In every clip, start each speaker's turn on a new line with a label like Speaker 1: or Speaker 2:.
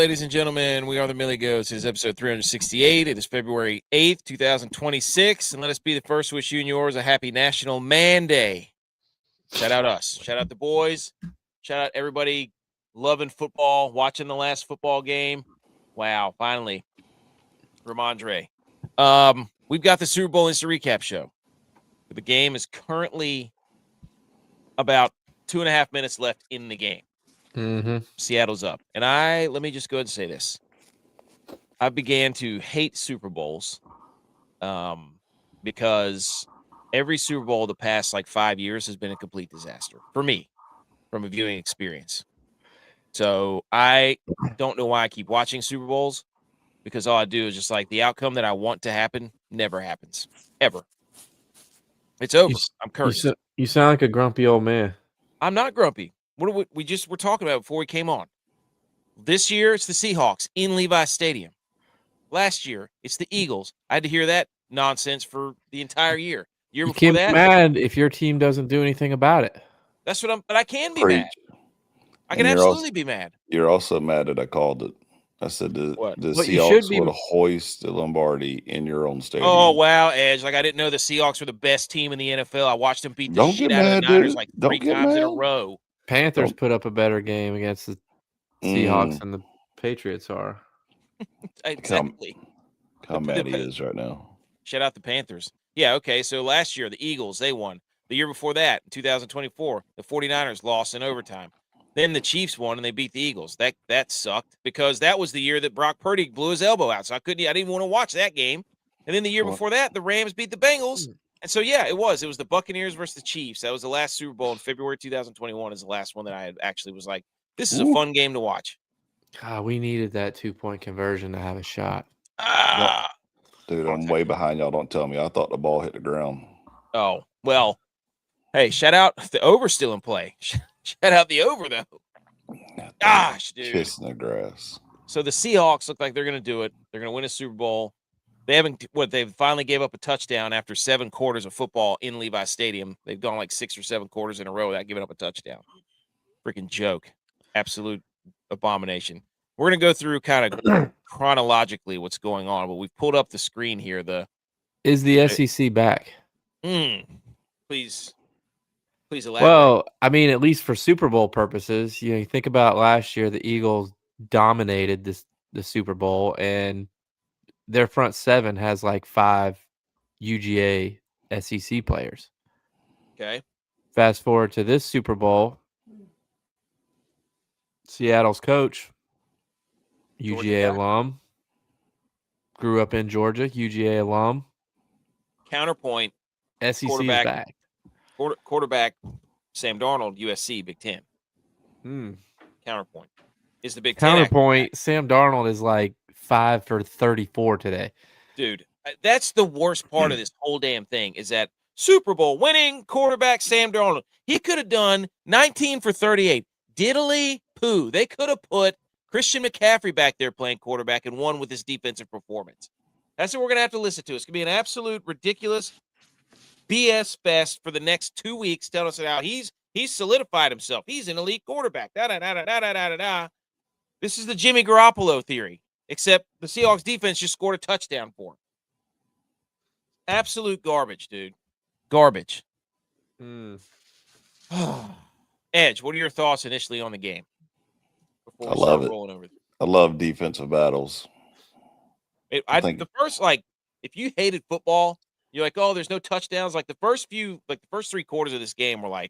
Speaker 1: ladies and gentlemen. We are the Millie Goats. It is episode 368. It is February 8th, 2026. And let us be the first to wish you and yours a happy National Man Day. Shout out us. Shout out the boys. Shout out everybody loving football, watching the last football game. Wow, finally. Ramondre. We've got the Super Bowl Instant Recap show. The game is currently about 2.5 minutes left in the game. Seattle's up. And let me just go ahead and say this. I began to hate Super Bowls because every Super Bowl the past 5 years has been a complete disaster for me from a viewing experience. So I don't know why I keep watching Super Bowls, because all I do is just the outcome that I want to happen never happens, ever. It's over. I'm cursed.
Speaker 2: You sound like a grumpy old man.
Speaker 1: I'm not grumpy. What are we just were talking about before we came on? This year, it's the Seahawks in Levi's Stadium. Last year, it's the Eagles. I had to hear that nonsense for the entire year. Year
Speaker 2: you
Speaker 1: before
Speaker 2: can't
Speaker 1: that,
Speaker 2: be mad if your team doesn't do anything about it.
Speaker 1: That's what but I can be mad. I can absolutely be mad.
Speaker 3: You're also mad that I called it. I said the Seahawks would hoist the Lombardi in your own stadium.
Speaker 1: Oh, wow, Edge. I didn't know the Seahawks were the best team in the NFL. I watched them beat the shit out of the Niners 3 times in a row.
Speaker 2: Panthers put up a better game against the Seahawks than the Patriots are.
Speaker 1: Exactly.
Speaker 3: How mad he is right now.
Speaker 1: Shout out the Panthers. Yeah, okay, so last year, the Eagles, they won. The year before that, in 2024, the 49ers lost in overtime. Then the Chiefs won, and they beat the Eagles. That sucked, because that was the year that Brock Purdy blew his elbow out, so I didn't want to watch that game. And then the year before that, the Rams beat the Bengals. And so, yeah, it was the Buccaneers versus the Chiefs. That was the last Super Bowl in February 2021 is the last one that I actually was like, this is a fun game to watch.
Speaker 2: God, we needed that 2-point conversion to have a shot.
Speaker 3: Dude, I'm way behind y'all. Don't tell me. I thought the ball hit the ground.
Speaker 1: Oh, well, hey, shout out the over still in play. Shout out the over, though. Gosh, dude.
Speaker 3: Kissing the grass.
Speaker 1: So the Seahawks look like they're going to do it. They're going to win a Super Bowl. They finally gave up a touchdown after 7 quarters of football in Levi's Stadium. They've gone 6 or 7 quarters in a row without giving up a touchdown. Freaking joke. Absolute abomination. We're going to go through kind of chronologically what's going on, but we've pulled up the screen here.
Speaker 2: Is the SEC back?
Speaker 1: Please elaborate.
Speaker 2: Well, I mean, at least for Super Bowl purposes, you think about last year, the Eagles dominated the Super Bowl, and their front 7 has 5 UGA SEC players.
Speaker 1: Okay.
Speaker 2: Fast forward to this Super Bowl, Seattle's coach, UGA alum, grew up in Georgia, UGA alum.
Speaker 1: Counterpoint.
Speaker 2: SEC is back.
Speaker 1: Quarterback Sam Darnold, USC, Big Ten. Counterpoint. Is the Big Ten.
Speaker 2: Counterpoint, Sam Darnold is 5 for 34 today.
Speaker 1: Dude, that's the worst part of this whole damn thing is that Super Bowl winning quarterback Sam Darnold. He could have done 19 for 38. Diddly poo. They could have put Christian McCaffrey back there playing quarterback and won with his defensive performance. That's what we're going to have to listen to. It's going to be an absolute ridiculous BS fest for the next 2 weeks telling us how he's solidified himself. He's an elite quarterback. This is the Jimmy Garoppolo theory, except the Seahawks defense just scored a touchdown for him. Absolute garbage, dude. Garbage. Edge, what are your thoughts initially on the game?
Speaker 3: I love it. I love defensive battles.
Speaker 1: The first, if you hated football, you're like, oh, there's no touchdowns. The first 3 quarters of this game were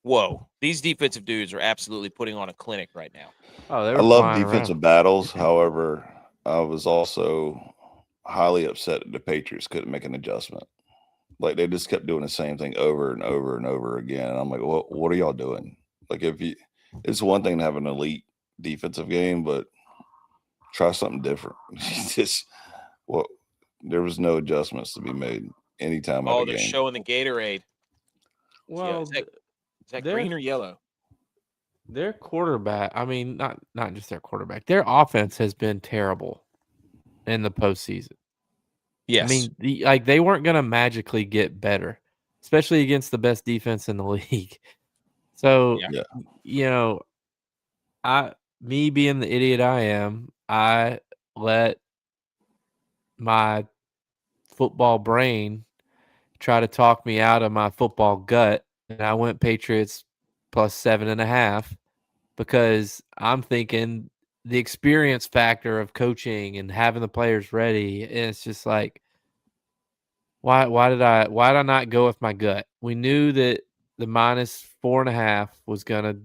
Speaker 1: whoa, these defensive dudes are absolutely putting on a clinic right now.
Speaker 2: Oh,
Speaker 3: I love defensive battles. However, I was also highly upset that the Patriots couldn't make an adjustment. They just kept doing the same thing over and over and over again. And I'm like, well, what are y'all doing? It's one thing to have an elite defensive game, but try something different. There was no adjustments to be made anytime.
Speaker 1: Oh, they're showing the Gatorade.
Speaker 2: Well,
Speaker 1: is that green or yellow?
Speaker 2: Their quarterback, I mean, not just their quarterback, their offense has been terrible in the postseason.
Speaker 1: Yes.
Speaker 2: I mean, they weren't going to magically get better, especially against the best defense in the league. So, me being the idiot I am, I let my football brain try to talk me out of my football gut, and I went Patriots plus 7.5 because I'm thinking the experience factor of coaching and having the players ready. And it's just like, why did I not go with my gut? We knew that the minus 4.5 was gonna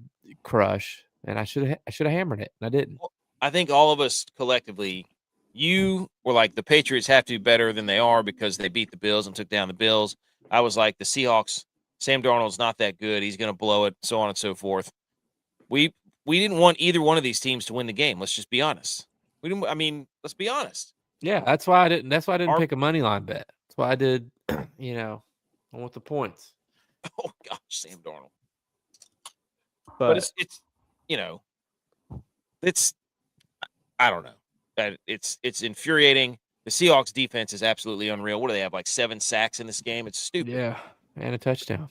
Speaker 2: crush, and I should have hammered it, and I didn't.
Speaker 1: I think all of us collectively, you were like the Patriots have to be better than they are because they beat the Bills and took down the Bills. I was like the Seahawks. Sam Darnold's not that good. He's going to blow it, so on and so forth. We didn't want either one of these teams to win the game. Let's just be honest. We didn't. I mean, let's be honest.
Speaker 2: Yeah, that's why I didn't. That's why I didn't
Speaker 1: Our-
Speaker 2: pick a money line bet. That's why I did. I want the points.
Speaker 1: Oh gosh, Sam Darnold.
Speaker 2: But
Speaker 1: it's it's I don't know. That it's infuriating. The Seahawks defense is absolutely unreal. What do they have? Like 7 sacks in this game? It's stupid.
Speaker 2: yeah, and a touchdown.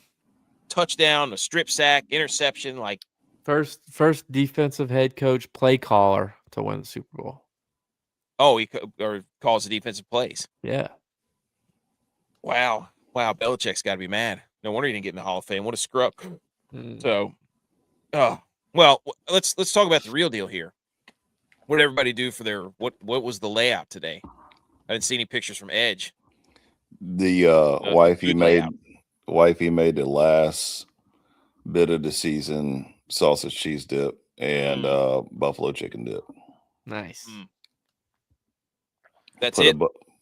Speaker 1: Touchdown, a strip sack, interception. Like
Speaker 2: First defensive head coach play caller to win the Super Bowl.
Speaker 1: oh, he calls the defensive plays.
Speaker 2: Yeah.
Speaker 1: Wow. Belichick's got to be mad. No wonder he didn't get in the Hall of Fame. What a screw up. So, well, let's talk about the real deal here. What did everybody do for their what was the layout today? I didn't see any pictures from Edge.
Speaker 3: The wifey made the last bit of the season sausage cheese dip and buffalo chicken dip.
Speaker 2: Nice.
Speaker 1: That's it.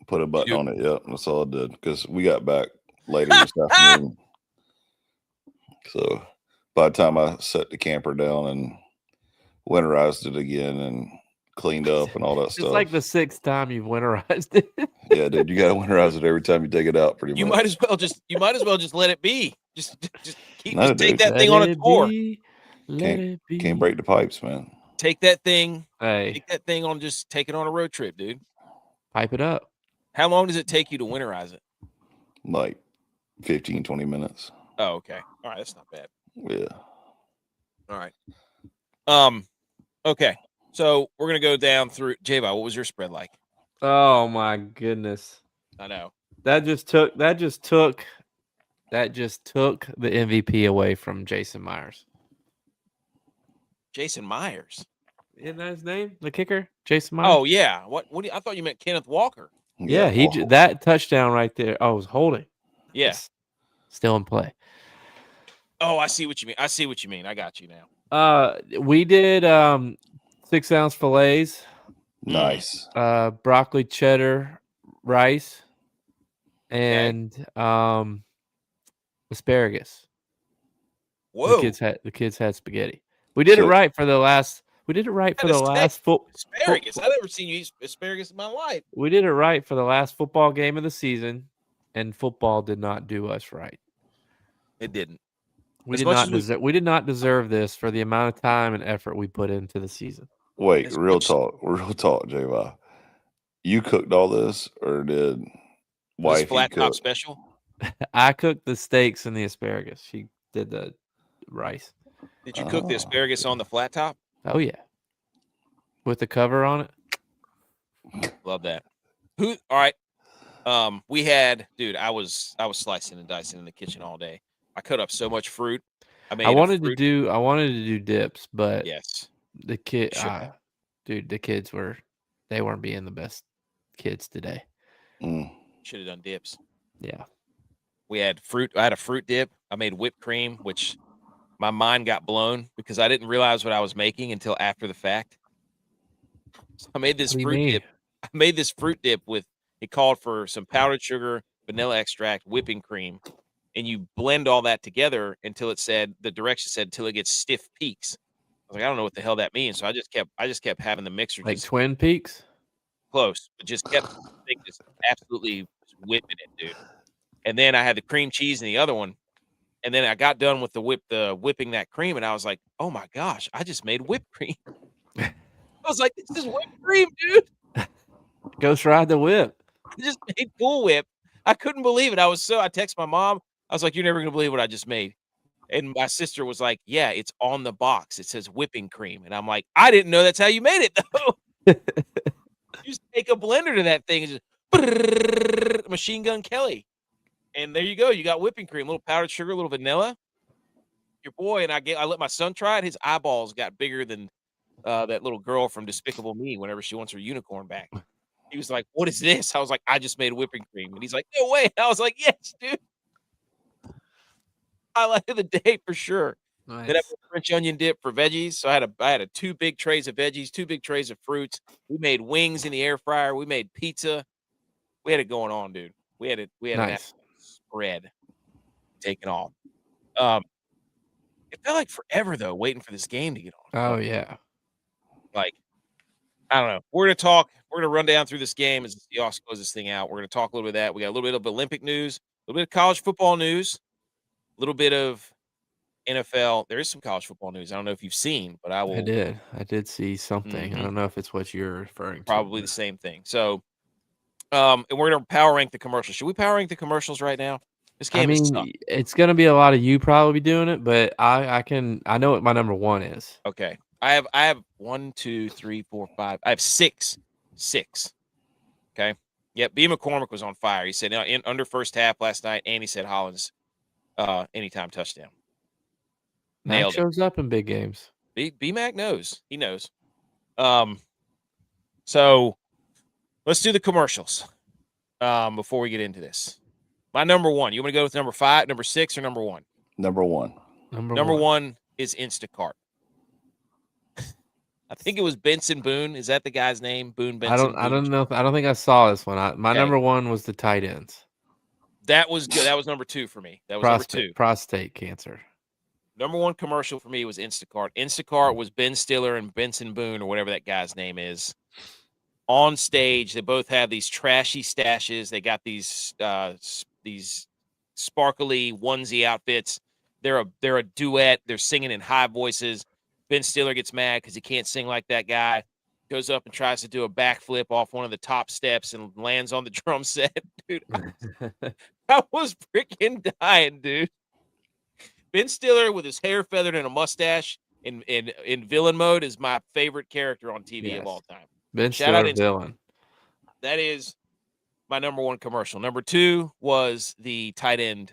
Speaker 3: Put a button on it. Yep, that's all I did because we got back later this afternoon. So by the time I set the camper down and winterized it again and cleaned up and all that stuff.
Speaker 2: It's like the 6th time you've winterized it.
Speaker 3: Yeah, dude, you got to winterize it every time you take it out. Pretty much.
Speaker 1: You might as well just let it be. Just take that thing on a tour.
Speaker 3: Can't break the pipes, man.
Speaker 1: Take that thing.
Speaker 2: Hey,
Speaker 1: take that thing on. Just take it on a road trip, dude.
Speaker 2: Pipe it up.
Speaker 1: How long does it take you to winterize it?
Speaker 3: Like 15, 20 minutes.
Speaker 1: Oh, okay. All right, that's not bad.
Speaker 3: Yeah.
Speaker 1: All right. Okay. So we're gonna go down through J-Bo, what was your spread like?
Speaker 2: Oh my goodness.
Speaker 1: I know.
Speaker 2: That just took the MVP away from Jason Myers.
Speaker 1: Jason Myers.
Speaker 2: Isn't that his name? The kicker? Jason Myers?
Speaker 1: Oh yeah. What I thought you meant Kenneth Walker.
Speaker 2: Yeah, that touchdown right there. Oh, was holding.
Speaker 1: Yeah.
Speaker 2: It's still in play.
Speaker 1: Oh, I see what you mean. I got you now.
Speaker 2: We did 6-ounce fillets.
Speaker 3: Nice.
Speaker 2: Broccoli, cheddar, rice, and asparagus.
Speaker 1: Whoa.
Speaker 2: The kids had spaghetti. We did it right for the last. We did it right for the last
Speaker 1: asparagus. I've never seen you eat asparagus in my life.
Speaker 2: We did it right for the last football game of the season, and football did not do us right.
Speaker 1: It didn't.
Speaker 2: We did not deserve this for the amount of time and effort we put into the season.
Speaker 3: Wait, real talk, J-Va. You cooked all this, or did wifey
Speaker 1: flat
Speaker 3: cook?
Speaker 1: top special?
Speaker 2: I cooked the steaks and the asparagus. She did the rice.
Speaker 1: Did you cook the asparagus on the flat top?
Speaker 2: Oh yeah, with the cover on it.
Speaker 1: Love that. All right. We had, dude. I was slicing and dicing in the kitchen all day. I cut up so much fruit. I wanted to
Speaker 2: do dips, but
Speaker 1: yes,
Speaker 2: the kids weren't being the best kids today.
Speaker 1: Should have done dips.
Speaker 2: Yeah.
Speaker 1: We had fruit. I had a fruit dip. I made whipped cream, which my mind got blown because I didn't realize what I was making until after the fact. So I made this fruit dip. I made this fruit dip with, it called for some powdered sugar, vanilla extract, whipping cream, and you blend all that together until the directions said until it gets stiff peaks. I was like, I don't know what the hell that means. So I just kept having the mixer
Speaker 2: like
Speaker 1: just
Speaker 2: Twin Peaks.
Speaker 1: Close, but just kept just absolutely whipping it, dude. And then I had the cream cheese in the other one. And then I got done with the whipping that cream, and I was like, "Oh my gosh, I just made whipped cream." I was like, "This is whipped cream, dude."
Speaker 2: Ghost ride the whip.
Speaker 1: I just made Cool Whip. I couldn't believe it. I texted my mom. I was like, "You're never gonna believe what I just made." And my sister was like, "Yeah, it's on the box. It says whipping cream." And I'm like, "I didn't know that's how you made it, though." You just take a blender to that thing and just Machine Gun Kelly. And there you go. You got whipping cream, a little powdered sugar, a little vanilla. Your boy, and I let my son try it. His eyeballs got bigger than that little girl from Despicable Me whenever she wants her unicorn back. He was like, "What is this?" I was like, "I just made whipping cream." And he's like, "No way." I was like, "Yes, dude." Highlight of the day for sure.
Speaker 2: Nice.
Speaker 1: Then I put French onion dip for veggies. So I had a 2 big trays of veggies, 2 big trays of fruits. We made wings in the air fryer. We made pizza. We had it going on, dude. We had an
Speaker 2: Nice.
Speaker 1: spread taken off. It felt like forever though, waiting for this game to get on.
Speaker 2: Oh yeah.
Speaker 1: Like, I don't know. We're gonna run down through this game as the Seahawks close this thing out. We're gonna talk a little bit of that. We got a little bit of Olympic news, a little bit of college football news, a little bit of NFL. There is some college football news. I don't know if you've seen, but I
Speaker 2: did see something. I don't know if it's what you're referring to.
Speaker 1: probably the same thing. So, and we're gonna power rank the commercials. Should we power rank the commercials right now? This game is tough.
Speaker 2: It's gonna be a lot of you probably doing it, but I know what my number 1 is.
Speaker 1: Okay. I have 1, 2, 3, 4, 5. I have 6. Okay. Yep. B. McCormick was on fire. He said in under first half last night, and he said Hollins anytime touchdown.
Speaker 2: Mac shows up in big games.
Speaker 1: B Mac knows. He knows. So let's do the commercials before we get into this. My number 1. You want to go with number 5, number 6, or number 1?
Speaker 3: Number 1.
Speaker 1: Number 1 is Instacart. I think it was Benson Boone. Is that the guy's name? Boone Benson.
Speaker 2: I don't know. I don't think I saw this one. My number 1 was the tight ends.
Speaker 1: That was good. That was number 2 for me. That was number 2.
Speaker 2: Prostate cancer.
Speaker 1: Number 1 commercial for me was Instacart. Instacart was Ben Stiller and Benson Boone, or whatever that guy's name is, on stage. They both have these trashy stashes. They got these sparkly onesie outfits. They're a duet. They're singing in high voices. Ben Stiller gets mad because he can't sing like that guy. Goes up and tries to do a backflip off one of the top steps and lands on the drum set. Dude, I was freaking dying, dude. Ben Stiller with his hair feathered and a mustache in villain mode is my favorite character on TV of all time.
Speaker 2: Ben Stiller villain.
Speaker 1: That is my number 1 commercial. Number 2 was the tight end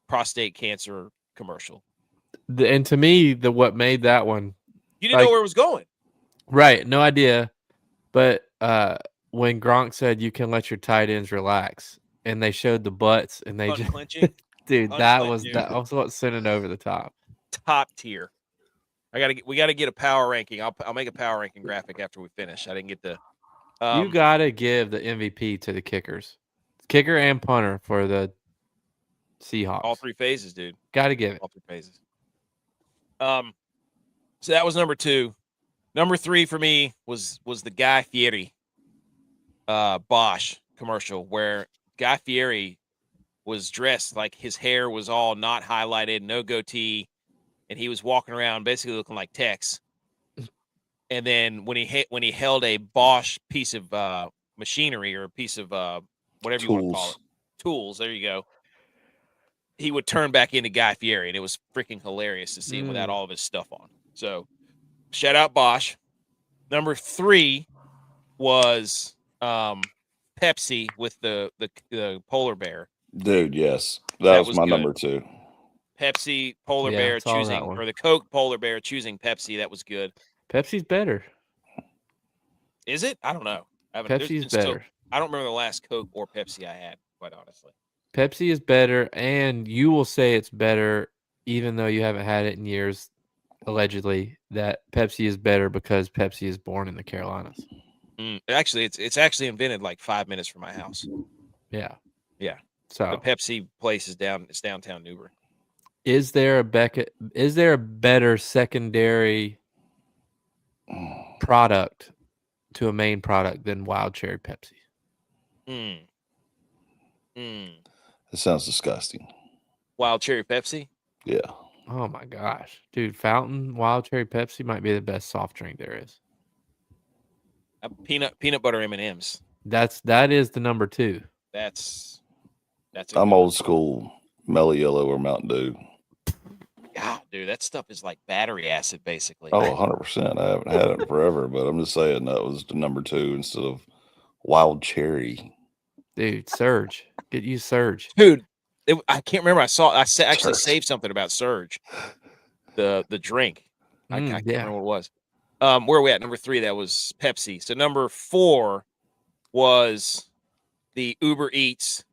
Speaker 1: prostate cancer commercial.
Speaker 2: And to me, what made that one,
Speaker 1: you didn't know where it was going,
Speaker 2: right? No idea. But when Gronk said you can let your tight ends relax, and they showed the butts, and they just dude, that was what sent it over the top.
Speaker 1: Top tier. We gotta get a power ranking. I'll make a power ranking graphic after we finish. I didn't get the.
Speaker 2: You gotta give the MVP to the kickers, kicker and punter for the Seahawks.
Speaker 1: All 3 phases, dude.
Speaker 2: Gotta give it
Speaker 1: all 3 phases. So that was number 2. Number 3 for me was the Guy Fieri Bosch commercial, where Guy Fieri was dressed like his hair was all not highlighted, no goatee, and he was walking around basically looking like Tex. And then when he held a Bosch piece of machinery, or a piece of whatever you want to call it, tools, there you go, he would turn back into Guy Fieri, and it was freaking hilarious to see him without all of his stuff on. So, shout out Bosch. Number 3 was Pepsi with the polar bear.
Speaker 3: Dude, yes, that was my good. Number 2.
Speaker 1: Pepsi polar bear choosing, or the Coke polar bear choosing Pepsi. That was good.
Speaker 2: Pepsi's better.
Speaker 1: Is it? I don't know.
Speaker 2: Pepsi's better.
Speaker 1: I don't remember the last Coke or Pepsi I had, quite honestly.
Speaker 2: Pepsi is better, and you will say it's better, even though you haven't had it in years, allegedly, that Pepsi is better because Pepsi is born in the Carolinas.
Speaker 1: Actually, it's actually invented like 5 minutes from my house.
Speaker 2: Yeah.
Speaker 1: So the Pepsi place is downtown Newbury.
Speaker 2: Is there a better secondary product to a main product than Wild Cherry Pepsi?
Speaker 3: It sounds disgusting.
Speaker 1: Wild Cherry Pepsi?
Speaker 3: Yeah.
Speaker 2: Oh my gosh, dude! Fountain Wild Cherry Pepsi might be the best soft drink there is.
Speaker 1: Peanut butter M&Ms.
Speaker 2: That is the number 2.
Speaker 1: That's.
Speaker 3: I'm old school Mellow Yellow or Mountain Dew.
Speaker 1: God, dude, that stuff is like battery acid, basically.
Speaker 3: Oh, 100%. I haven't had it in forever, but I'm just saying that was the number 2 instead of wild cherry.
Speaker 2: Dude, Surge. Get you Surge.
Speaker 1: Dude, I can't remember. I actually
Speaker 3: Surge.
Speaker 1: saved something about Surge, the drink. I can't remember what it was. Where are we at? Number 3, that was Pepsi. So number 4 was the Uber Eats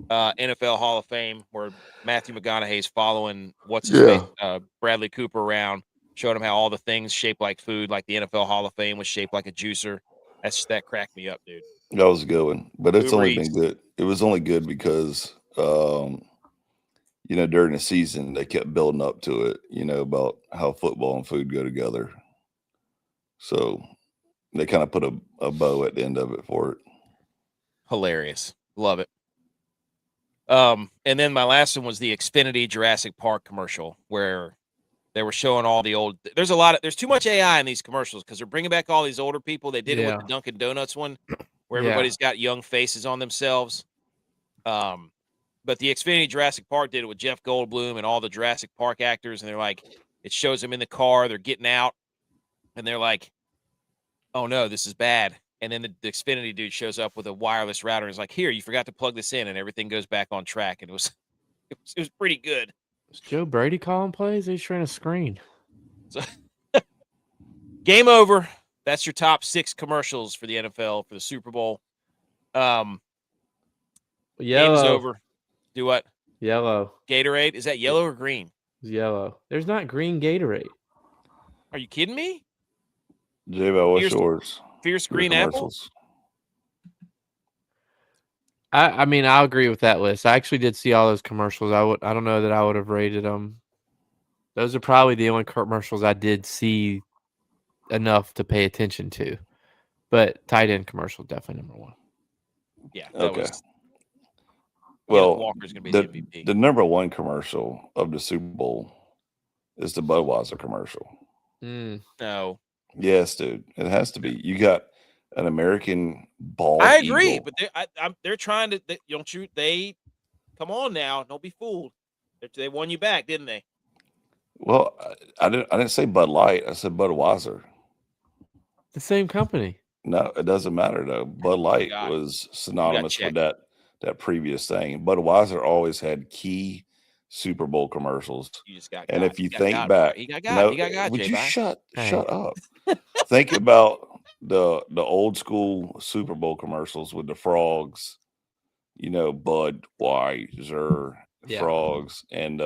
Speaker 1: NFL Hall of Fame, where Matthew McConaughey's following Bradley Cooper around, showing him how all the things shaped like food, like the NFL Hall of Fame was shaped like a juicer. That cracked me up, dude.
Speaker 3: That was a good one, but it's
Speaker 1: Uber
Speaker 3: only
Speaker 1: Eats.
Speaker 3: been good. It was only good because, during the season they kept building up to it, about how football and food go together. So they kind of put a bow at the end of it for it.
Speaker 1: Hilarious. Love it. And then my last one was the Xfinity Jurassic Park commercial, where they were showing all the old. There's too much AI in these commercials because they're bringing back all these older people. They did it with the Dunkin' Donuts one, where everybody's got young faces on themselves. But the Xfinity Jurassic Park did it with Jeff Goldblum and all the Jurassic Park actors, and they're like, it shows them in the car, they're getting out, and they're like, oh no, this is bad. And then the Xfinity dude shows up with a wireless router and is like, here, you forgot to plug this in, and everything goes back on track. And it was pretty good.
Speaker 2: Was Joe Brady calling plays? He's trying to screen.
Speaker 1: So, game over. That's your top 6 commercials for the NFL for the Super Bowl.
Speaker 2: Yellow.
Speaker 1: Game is over. Do what?
Speaker 2: Yellow.
Speaker 1: Gatorade? Is that yellow or green?
Speaker 2: It's yellow. There's not green Gatorade.
Speaker 1: Are you kidding me?
Speaker 3: J-Bo, what's yours?
Speaker 1: Fierce green apple?
Speaker 2: I mean, I'll agree with that list. I actually did see all those commercials. I don't know that I would have rated them. Those are probably the only commercials I did see enough to pay attention to. But tight end commercial, definitely number 1.
Speaker 1: Yeah.
Speaker 3: Okay.
Speaker 1: Walker's going to be the MVP.
Speaker 3: The number 1 commercial of the Super Bowl is the Budweiser commercial.
Speaker 1: No.
Speaker 3: Yes, dude. It has to be. You got an American bald
Speaker 1: I agree,
Speaker 3: eagle.
Speaker 1: but they're trying to. They come on now. Don't be fooled. They won you back, didn't they?
Speaker 3: Well, I didn't say Bud Light. I said Budweiser.
Speaker 2: The same company.
Speaker 3: No, it doesn't matter though. Bud Light was synonymous with that previous thing. Budweiser always had key Super Bowl commercials.
Speaker 1: You just got.
Speaker 3: And if you think back,
Speaker 1: he got
Speaker 3: would you shut up?
Speaker 2: Hey.
Speaker 3: Think about the old school Super Bowl commercials with the frogs, Budweiser frogs and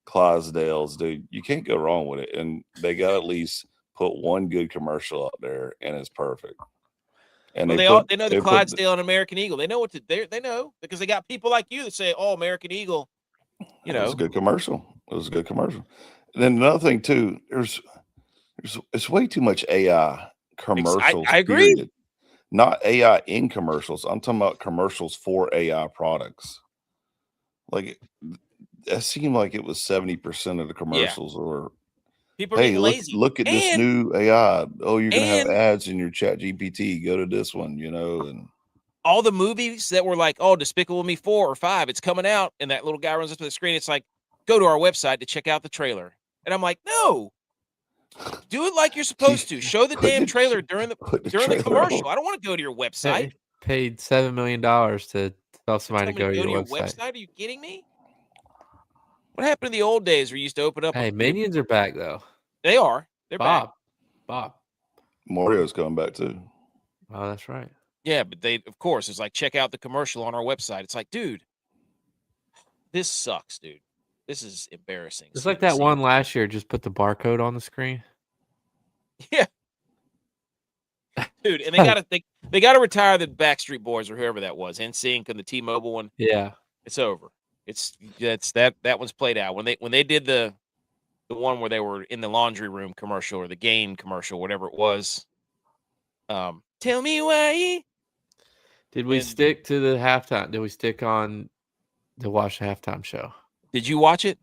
Speaker 3: Clydesdales, dude. You can't go wrong with it. And they got to at least put one good commercial out there, and it's perfect. And
Speaker 1: they know the Clydesdale and American Eagle. They know what to do. They know because they got people like you that say, "Oh, American Eagle." It was
Speaker 3: a good commercial. And then another thing too, it's way too much AI commercials.
Speaker 1: I agree.
Speaker 3: Period. Not AI in commercials. I'm talking about commercials for AI products. Like it seemed like it was 70% of the commercials or
Speaker 1: people are getting lazy.
Speaker 3: Look at this new AI. Oh, you're gonna have ads in your Chat GPT. Go to this one, and
Speaker 1: all the movies that were like, oh, Despicable Me 4 or 5, it's coming out, and that little guy runs up to the screen. It's like, go to our website to check out the trailer. And I'm like, no, do it like you're supposed to. Show the damn trailer during the commercial. I don't want to go to your website.
Speaker 2: Paid $7 million to tell somebody to go to your website.
Speaker 1: Are you kidding me? What happened in the old days where you used to open up?
Speaker 2: Hey, Minions are back though.
Speaker 1: They are. They're back.
Speaker 2: Bob.
Speaker 3: Mario's coming back too.
Speaker 2: Oh, that's right.
Speaker 1: Yeah, but of course, it's like, check out the commercial on our website. It's like, dude, this sucks, dude. This is embarrassing.
Speaker 2: It's like that one last year, just put the barcode on the screen.
Speaker 1: Yeah. Dude, and they gotta retire the Backstreet Boys or whoever that was, NSYNC and the T-Mobile one.
Speaker 2: Yeah.
Speaker 1: It's over. It's that one's played out. When they did the one where they were in the laundry room commercial or the Gain commercial, whatever it was. Tell me why.
Speaker 2: Did we stick to the halftime? Did we stick on to watch the halftime show?
Speaker 1: Did you watch it?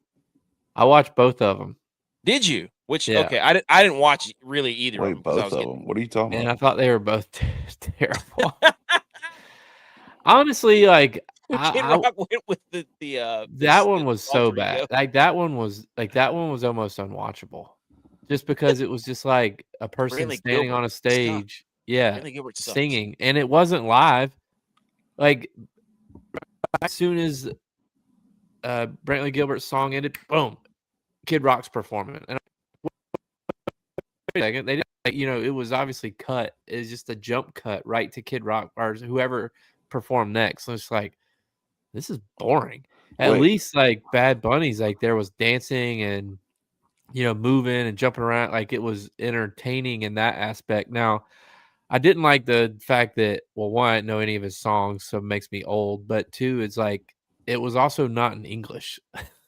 Speaker 2: I watched both of them.
Speaker 1: Did you? Okay, I didn't watch really either.
Speaker 3: Wait, both of them? What are you talking about?
Speaker 2: And I thought they were both terrible. Honestly, like
Speaker 1: Kid
Speaker 2: I
Speaker 1: Rock went with the
Speaker 2: that one was so
Speaker 1: alter
Speaker 2: bad.
Speaker 1: ego.
Speaker 2: That one was almost unwatchable, just because it was just like a person
Speaker 1: Brantley
Speaker 2: standing
Speaker 1: Gilbert
Speaker 2: on a
Speaker 1: sucked.
Speaker 2: stage, yeah,
Speaker 1: Brantley Gilbert sucks.
Speaker 2: singing, and it wasn't live. Like as soon as Brantley Gilbert's song ended, boom, Kid Rock's performing. And wait a second, they didn't, it was obviously cut. It's just a jump cut right to Kid Rock or whoever performed next. So it's like, this is boring. At
Speaker 3: Wait.
Speaker 2: least like Bad Bunny's, like there was dancing and moving and jumping around. Like it was entertaining in that aspect. Now, I didn't like the fact that, well, one, I didn't know any of his songs, so it makes me old. But two, it's like it was also not in English.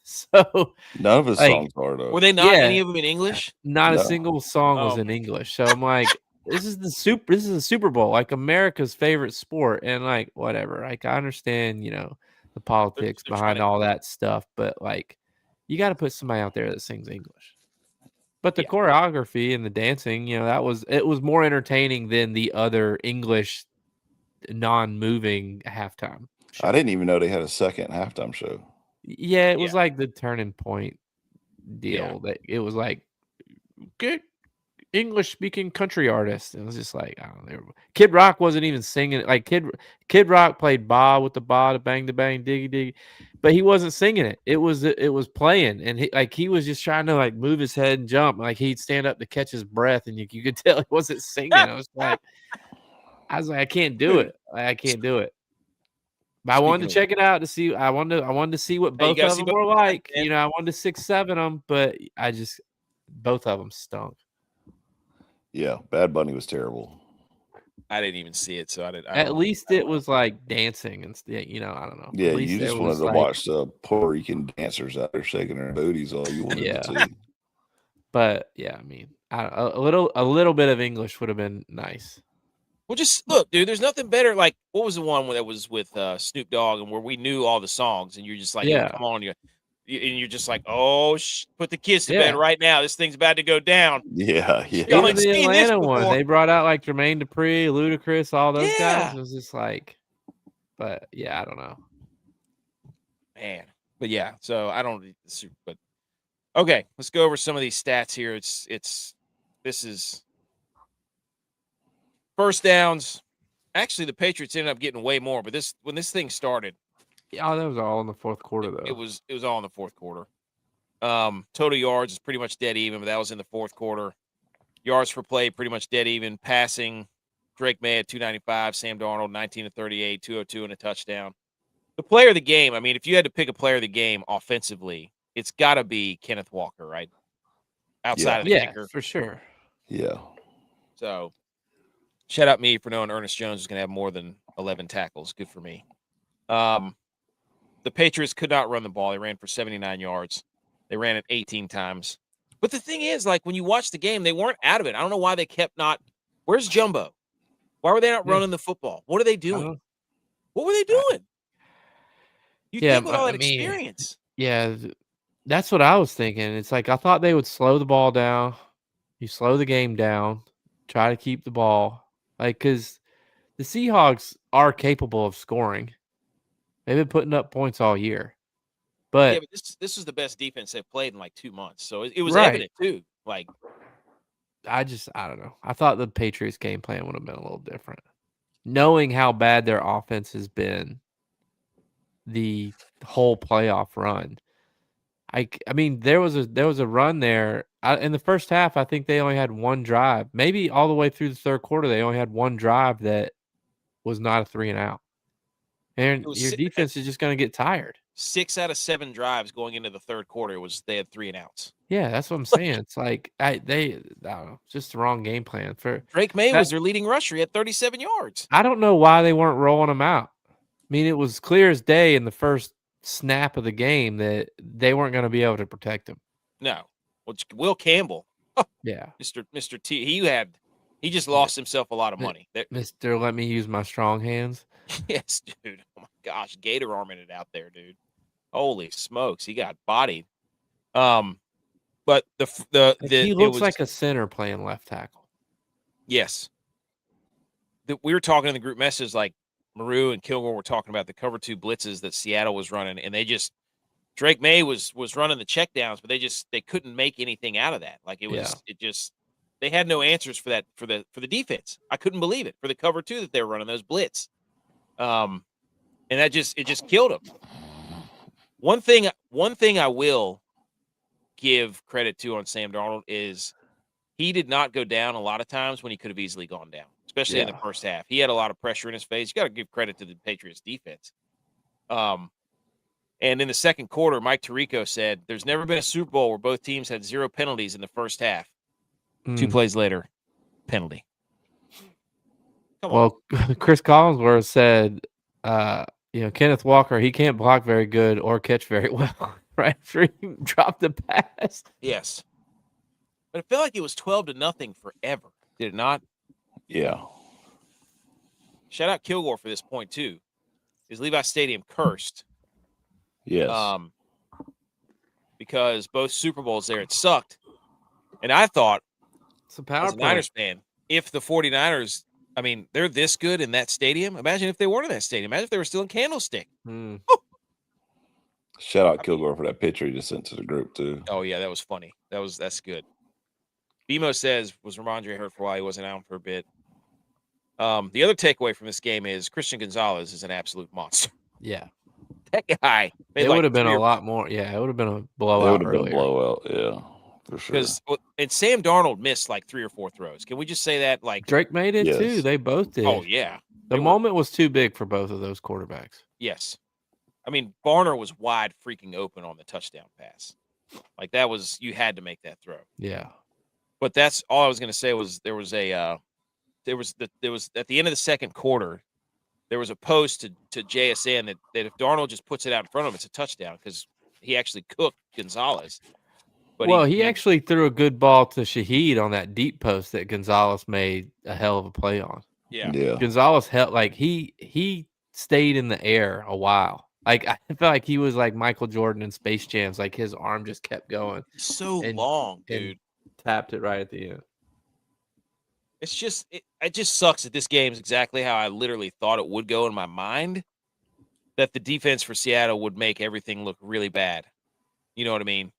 Speaker 2: So
Speaker 3: None of his
Speaker 2: like,
Speaker 3: songs are though.
Speaker 1: Were they not any
Speaker 2: yeah,
Speaker 1: of them in English?
Speaker 2: not a
Speaker 3: No.
Speaker 2: single song was
Speaker 1: Oh.
Speaker 2: in English. So I'm like, this is the Super Bowl, like America's favorite sport, and like whatever. Like I understand, the politics
Speaker 1: they're
Speaker 2: behind
Speaker 1: trying to-
Speaker 2: all that stuff, but like you got to put somebody out there that sings English. But the
Speaker 1: Yeah.
Speaker 2: choreography and the dancing, it was more entertaining than the other English non-moving halftime show.
Speaker 3: I didn't even know they had a second halftime show.
Speaker 2: Yeah, it was
Speaker 1: Yeah.
Speaker 2: like the turning point deal. That it was like, get English speaking country artist. It was just like, I don't know. Kid Rock wasn't even singing it. Like Kid Rock played ba with the ba, the bang, the bang, diggy diggy, but he wasn't singing it. It was playing, and he was just trying to like move his head and jump. Like he'd stand up to catch his breath, and you could tell he wasn't singing. I was like, I can't do it. I can't do it. But I wanted to check it out to see. I wanted to see what
Speaker 1: Hey, you
Speaker 2: both
Speaker 1: gotta
Speaker 2: of
Speaker 1: see
Speaker 2: them
Speaker 1: both
Speaker 2: were
Speaker 1: of them,
Speaker 2: like.
Speaker 1: man.
Speaker 2: I wanted to 6-7 them, but both of them stunk.
Speaker 3: Yeah, Bad Bunny was terrible.
Speaker 1: I didn't even see it, so I didn't.
Speaker 2: At least it was like dancing and I don't know.
Speaker 3: Yeah,
Speaker 2: At least
Speaker 3: you just
Speaker 2: there
Speaker 3: wanted
Speaker 2: was,
Speaker 3: to
Speaker 2: like,
Speaker 3: watch the Puerto Rican dancers out there shaking their booties. All you wanted
Speaker 2: Yeah.
Speaker 3: to see.
Speaker 2: But yeah, I mean, a little bit of English would have been nice.
Speaker 1: Well, just look, dude. There's nothing better. Like, what was the one that was with Snoop Dogg, and where we knew all the songs, and you're just like,
Speaker 2: Yeah.
Speaker 1: come on, and you're just like, oh, put the kids to
Speaker 2: Yeah.
Speaker 1: bed right now. This thing's about to go down.
Speaker 3: Yeah, yeah.
Speaker 1: Y'all
Speaker 2: Even
Speaker 1: ain't
Speaker 2: the
Speaker 1: seen this
Speaker 2: Atlanta one,
Speaker 1: before.
Speaker 2: they brought out like Jermaine Dupri, Ludacris, all those guys.
Speaker 1: Yeah.
Speaker 2: It was just like, but yeah, I don't know.
Speaker 1: Man, but yeah. So I don't. But okay, let's go over some of these stats here. This is first downs. Actually, the Patriots ended up getting way more, but when this thing started,
Speaker 2: Yeah, that was all in the fourth quarter though.
Speaker 1: it was all in the fourth quarter. Total yards is pretty much dead even, but that was in the fourth quarter. Yards per play pretty much dead even. Passing, Drake May at 295, Sam Darnold 19 to 38, 202 and a touchdown. The player of the game, I mean, if you had to pick a player of the game offensively, it's got to be Kenneth Walker, right? Outside of the kicker.
Speaker 2: for sure.
Speaker 3: Yeah.
Speaker 1: So, shout out me for knowing Ernest Jones was going to have more than 11 tackles. Good for me. The Patriots could not run the ball. They ran for 79 yards. They ran it 18 times. But the thing is, like, when you watch the game, they weren't out of it. I don't know why they kept not. Where's Jumbo? Why were they not running the football? What are they doing? What were they doing? You think with all that experience.
Speaker 2: Yeah, that's what I was thinking. It's like I thought they would slow the ball down. You slow the game down, try to keep the ball. Like, because the Seahawks are capable of scoring. They've been putting up points all year. But,
Speaker 1: yeah, but this is the best defense they've played in like 2 months. So it was
Speaker 2: Right.
Speaker 1: evident too. Like,
Speaker 2: I don't know. I thought the Patriots game plan would have been a little different. Knowing how bad their offense has been the whole playoff run. I mean, there was a run there. In the first half, I think they only had one drive. Maybe all the way through the third quarter, they only had one drive that was not a 3-and-out. And your defense is just going to get tired.
Speaker 1: 6 out of 7 drives going into the third quarter they had 3-and-outs.
Speaker 2: Yeah, that's what I'm saying. It's like I don't know, just the wrong game plan for
Speaker 1: Drake May was their leading rusher. He had 37 yards.
Speaker 2: I don't know why they weren't rolling him out. I mean, it was clear as day in the first snap of the game that they weren't going to be able to protect him.
Speaker 1: No. Well, Will Campbell.
Speaker 2: Yeah.
Speaker 1: Mr. T, he just lost himself a lot of money.
Speaker 2: Mr. Let me use my strong hands.
Speaker 1: Yes, dude. Oh my gosh, Gator arming it out there, dude. Holy smokes, he got bodied. But
Speaker 2: He looks like a center playing left tackle.
Speaker 1: Yes. We were talking in the group message, like, Maru and Kilgore were talking about the cover 2 blitzes that Seattle was running, and Drake May was running the checkdowns, but they couldn't make anything out of that. Like they had no answers for that for the defense. I couldn't believe it for the cover 2 that they were running those blitz. And it just killed them. One thing I will give credit to on Sam Darnold is he did not go down a lot of times when he could have easily gone down, especially in the first half. He had a lot of pressure in his face. You got to give credit to the Patriots defense. And in the second quarter, Mike Tirico said, "There's never been a Super Bowl where both teams had 0 penalties in the first half." 2 plays later, penalty. Come on.
Speaker 2: Well, Chris Collinsworth said, Kenneth Walker, he can't block very good or catch very well right after he dropped the pass.
Speaker 1: Yes. But it felt like it was 12-0 forever. Did it not?
Speaker 3: Yeah.
Speaker 1: Shout out Kilgore for this point, too. Is Levi Stadium cursed?
Speaker 3: Yes.
Speaker 1: Because both Super Bowls there, it sucked. And I thought,
Speaker 2: it's a power
Speaker 1: as a Niners fan, if the 49ers, I mean, they're this good in that stadium, imagine if they weren't in that stadium. Imagine if they were still in Candlestick.
Speaker 3: Shout out Kilgore for that picture he just sent to the group, too.
Speaker 1: Oh, yeah, that was funny. That's good. BMO says, was Ramondre hurt for a while? He wasn't out for a bit. The other takeaway from this game is Christian Gonzalez is an absolute monster.
Speaker 2: Yeah.
Speaker 1: That guy.
Speaker 2: It would have been a lot more. Yeah, it would have been a blowout.
Speaker 3: It would have been a blowout, yeah, for sure.
Speaker 1: And Sam Darnold missed like 3 or 4 throws. Can we just say that? Like
Speaker 2: Drake made it too. They both did.
Speaker 1: Oh, yeah.
Speaker 2: The moment was too big for both of those quarterbacks.
Speaker 1: Yes. I mean, Barner was wide freaking open on the touchdown pass. Like that was, you had to make that throw.
Speaker 2: Yeah.
Speaker 1: But that's all I was going to say was there was at the end of the second quarter, there was a post to JSN that if Darnold just puts it out in front of him, it's a touchdown because he actually cooked Gonzalez. But
Speaker 2: he actually threw a good ball to Shaheed on that deep post that Gonzalez made a hell of a play on.
Speaker 1: Yeah.
Speaker 2: Gonzalez held he stayed in the air a while. Like I felt like he was like Michael Jordan in Space Jams. Like his arm just kept going.
Speaker 1: So long, dude.
Speaker 2: Tapped it right at the end.
Speaker 1: It's just it just sucks that this game is exactly how I literally thought it would go in my mind. That the defense for Seattle would make everything look really bad. You know what I mean?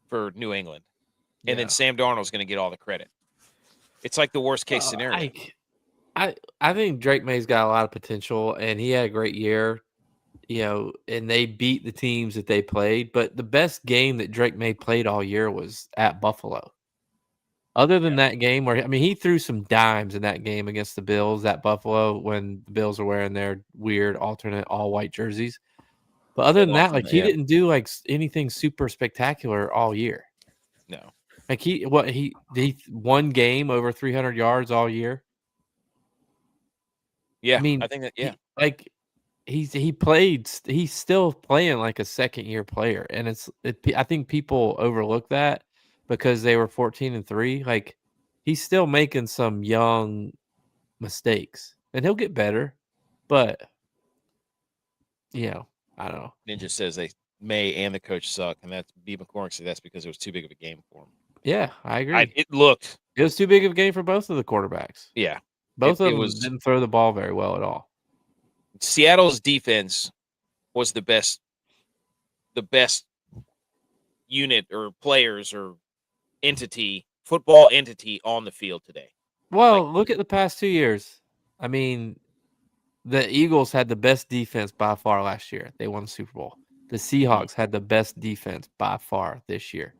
Speaker 1: For New England. And then Sam Darnold's going to get all the credit. It's like the worst case scenario.
Speaker 2: I think Drake May's got a lot of potential, and he had a great year. And they beat the teams that they played. But the best game that Drake May played all year was at Buffalo. Other than that game where, he threw some dimes in that game against the Bills at Buffalo when the Bills were wearing their weird alternate all-white jerseys. But other than that, he didn't do like anything super spectacular all year.
Speaker 1: No.
Speaker 2: Like he one game over 300 yards all year.
Speaker 1: Yeah, I think that
Speaker 2: he's still playing like a second-year player, and I think people overlook that because they were 14-3. Like he's still making some young mistakes, and he'll get better. But I don't know.
Speaker 1: Ninja says May and the coach suck, and that's B. McCormick said that's because it was too big of a game for him.
Speaker 2: Yeah, I agree.
Speaker 1: It was
Speaker 2: too big of a game for both of the quarterbacks.
Speaker 1: Yeah,
Speaker 2: both of them didn't throw the ball very well at all.
Speaker 1: Seattle's defense was the best unit or players or football entity on the field today.
Speaker 2: Well, look at the past 2 years. The Eagles had the best defense by far last year. They won the Super Bowl. The Seahawks had the best defense by far this year.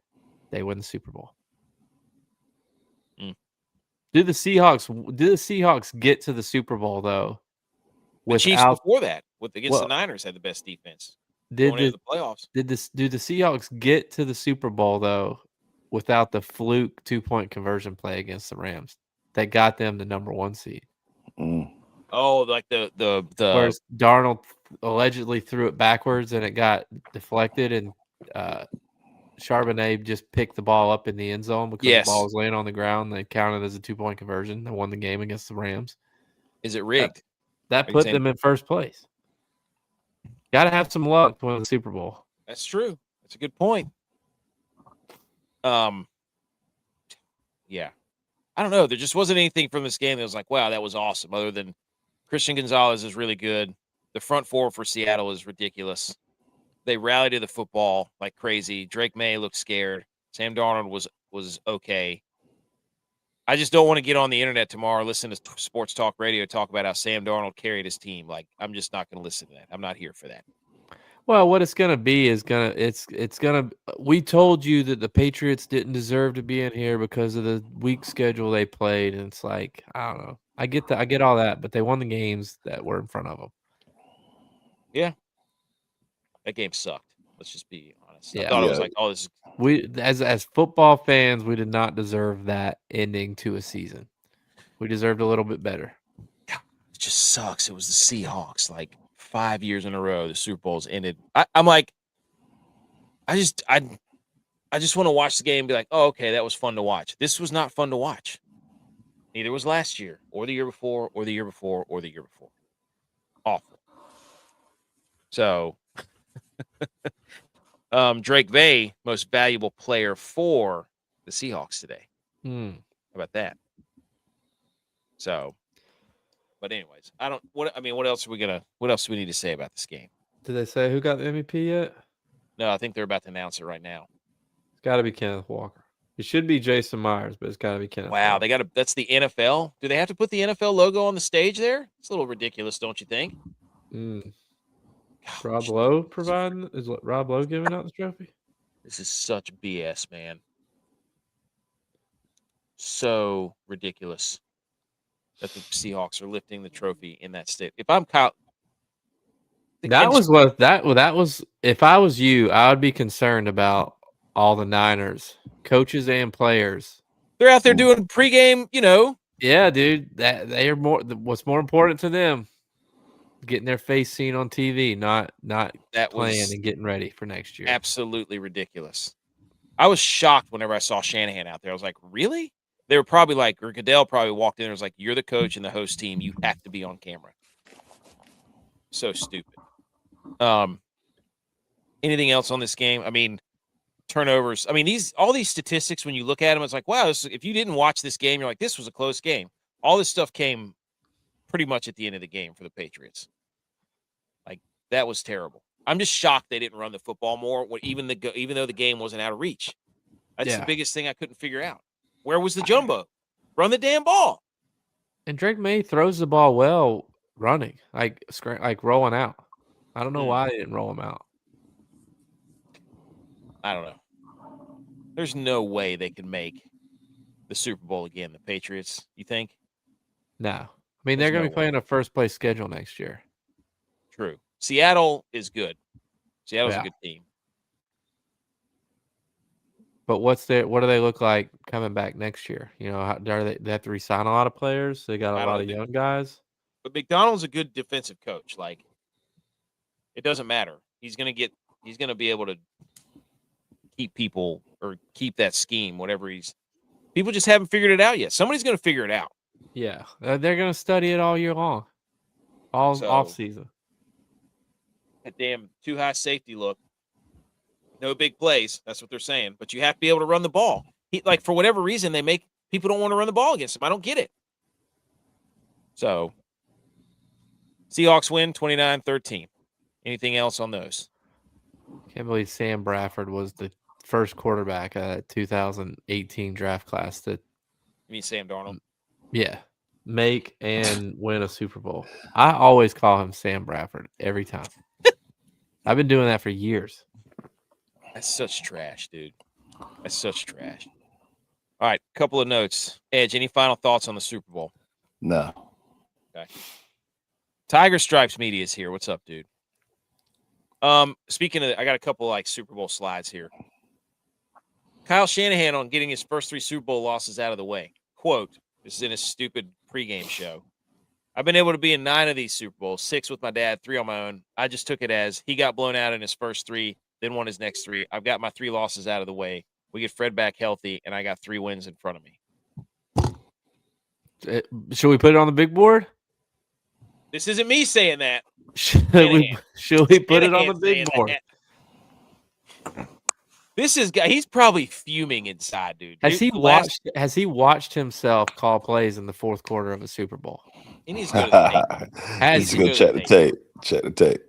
Speaker 2: They win the Super Bowl. Did the Seahawks get to the Super Bowl though?
Speaker 1: The Chiefs before that, against the Niners, had the best defense going into the playoffs.
Speaker 2: Do the Seahawks get to the Super Bowl though without the fluke 2-point conversion play against the Rams that got them the number 1 seed?
Speaker 1: Oh, like the
Speaker 2: where Darnold allegedly threw it backwards and it got deflected, and Charbonnet just picked the ball up in the end zone because the ball was laying on the ground. They counted as a 2-point conversion. They won the game against the Rams.
Speaker 1: Is it rigged?
Speaker 2: That put them in first place. Got to have some luck to win the Super Bowl.
Speaker 1: That's true. That's a good point. Yeah. I don't know. There just wasn't anything from this game that was like, wow, that was awesome, other than Christian Gonzalez is really good. The front four for Seattle is ridiculous. They rally to the football like crazy. Drake May looked scared. Sam Darnold was okay. I just don't want to get on the internet tomorrow, listen to sports talk radio, talk about how Sam Darnold carried his team. Like, I'm just not going to listen to that. I'm not here for that.
Speaker 2: Well, what it's gonna be is we told you that the Patriots didn't deserve to be in here because of the weak schedule they played, and it's like, I don't know. I get all that, but they won the games that were in front of them.
Speaker 1: Yeah. That game sucked. Let's just be honest.
Speaker 2: Yeah.
Speaker 1: I thought it was like, oh, this is
Speaker 2: We as football fans, we did not deserve that ending to a season. We deserved a little bit better.
Speaker 1: it just sucks. It was the Seahawks, like 5 years in a row, the Super Bowl's ended. I'm like, I just want to watch the game and be like, oh, okay, that was fun to watch. This was not fun to watch. Neither was last year, or the year before, or the year before, or the year before. Awful. So, Drake May, most valuable player for the Seahawks today. How about that? So, but anyways, what else do we need to say about this game?
Speaker 2: Did they say who got the MVP yet?
Speaker 1: No, I think they're about to announce it right now.
Speaker 2: It's got to be Kenneth Walker. It should be Jason Myers, but it's got to be Kenneth.
Speaker 1: Wow,
Speaker 2: Walker.
Speaker 1: That's the NFL. Do they have to put the NFL logo on the stage there? It's a little ridiculous, don't you think?
Speaker 2: Rob Lowe providing? Is Rob Lowe giving out the trophy?
Speaker 1: This is such BS, man. So ridiculous that the Seahawks are lifting the trophy in that state. If I'm Kyle,
Speaker 2: that was. If I was you, I would be concerned about all the Niners coaches and players.
Speaker 1: They're out there doing pregame,
Speaker 2: Yeah, dude. That they are more. What's more important to them? Getting their face seen on TV, not playing and getting ready for next year.
Speaker 1: Absolutely ridiculous. I was shocked whenever I saw Shanahan out there. I was like, really? They were probably like, or Goodell probably walked in and was like, you're the coach and the host team. You have to be on camera. So stupid. Anything else on this game? I mean, turnovers. I mean, all these statistics, when you look at them, it's like, wow, if you didn't watch this game, you're like, this was a close game. All this stuff came pretty much at the end of the game for the Patriots. Like, that was terrible. I'm just shocked they didn't run the football more, even though the game wasn't out of reach. That's the biggest thing I couldn't figure out. Where was the jumbo? Run the damn ball.
Speaker 2: And Drake May throws the ball well running, like rolling out. I don't know why they didn't roll him out.
Speaker 1: I don't know. There's no way they can make the Super Bowl again, the Patriots, you think?
Speaker 2: No. I mean, they're going to be playing a first-place schedule next year.
Speaker 1: True. Seattle is good. Seattle's a good team.
Speaker 2: But what do they look like coming back next year? They have to re-sign a lot of players? They got a lot of young guys?
Speaker 1: But McDonald's a good defensive coach. Like, it doesn't matter. He's going to be able to keep people or keep that scheme, whatever people just haven't figured it out yet. Somebody's going to figure it out.
Speaker 2: Yeah. They're going to study it all year long. Off season.
Speaker 1: That damn too high safety look. No big plays. That's what they're saying. But you have to be able to run the ball. For whatever reason, people don't want to run the ball against him. I don't get it. So, Seahawks win 29-13. Anything else on those?
Speaker 2: Can't believe Sam Bradford was the first quarterback of that 2018 draft class
Speaker 1: You mean Sam Darnold?
Speaker 2: Yeah. Make and win a Super Bowl. I always call him Sam Bradford every time. I've been doing that for years.
Speaker 1: That's such trash, dude. That's such trash. All right, couple of notes. Edge, any final thoughts on the Super Bowl?
Speaker 3: No.
Speaker 1: Okay. Tiger Stripes Media is here. What's up, dude? Speaking of, I got a couple Super Bowl slides here. Kyle Shanahan on getting his first 3 Super Bowl losses out of the way. Quote, this is in his stupid pregame show. I've been able to be in 9 of these Super Bowls, 6 with my dad, 3 on my own. I just took it as he got blown out in his first 3, then won his next 3. I've got my 3 losses out of the way. We get Fred back healthy, and I got 3 wins in front of me.
Speaker 2: Should we put it on the big board?
Speaker 1: This isn't me saying that.
Speaker 2: Should we put it on the big board?
Speaker 1: He's probably fuming inside, dude.
Speaker 2: Has he
Speaker 1: Last-
Speaker 2: watched himself call plays in the fourth quarter of a Super Bowl?
Speaker 1: He needs to go to the tape.
Speaker 2: Has
Speaker 3: He's gonna check the tape. Check the tape.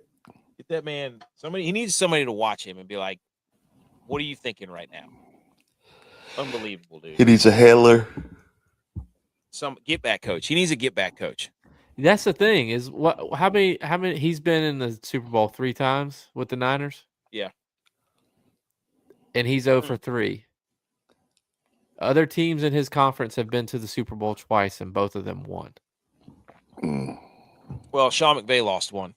Speaker 1: Get that man. He needs somebody to watch him and be like, "What are you thinking right now?" Unbelievable, dude.
Speaker 3: He needs a handler.
Speaker 1: Some get back coach. He needs a get back coach.
Speaker 2: That's the thing is how many he's been in the Super Bowl 3 times with the Niners?
Speaker 1: Yeah.
Speaker 2: And he's 0 for 3. Other teams in his conference have been to the Super Bowl twice and both of them won.
Speaker 3: Mm.
Speaker 1: Well, Sean McVay lost one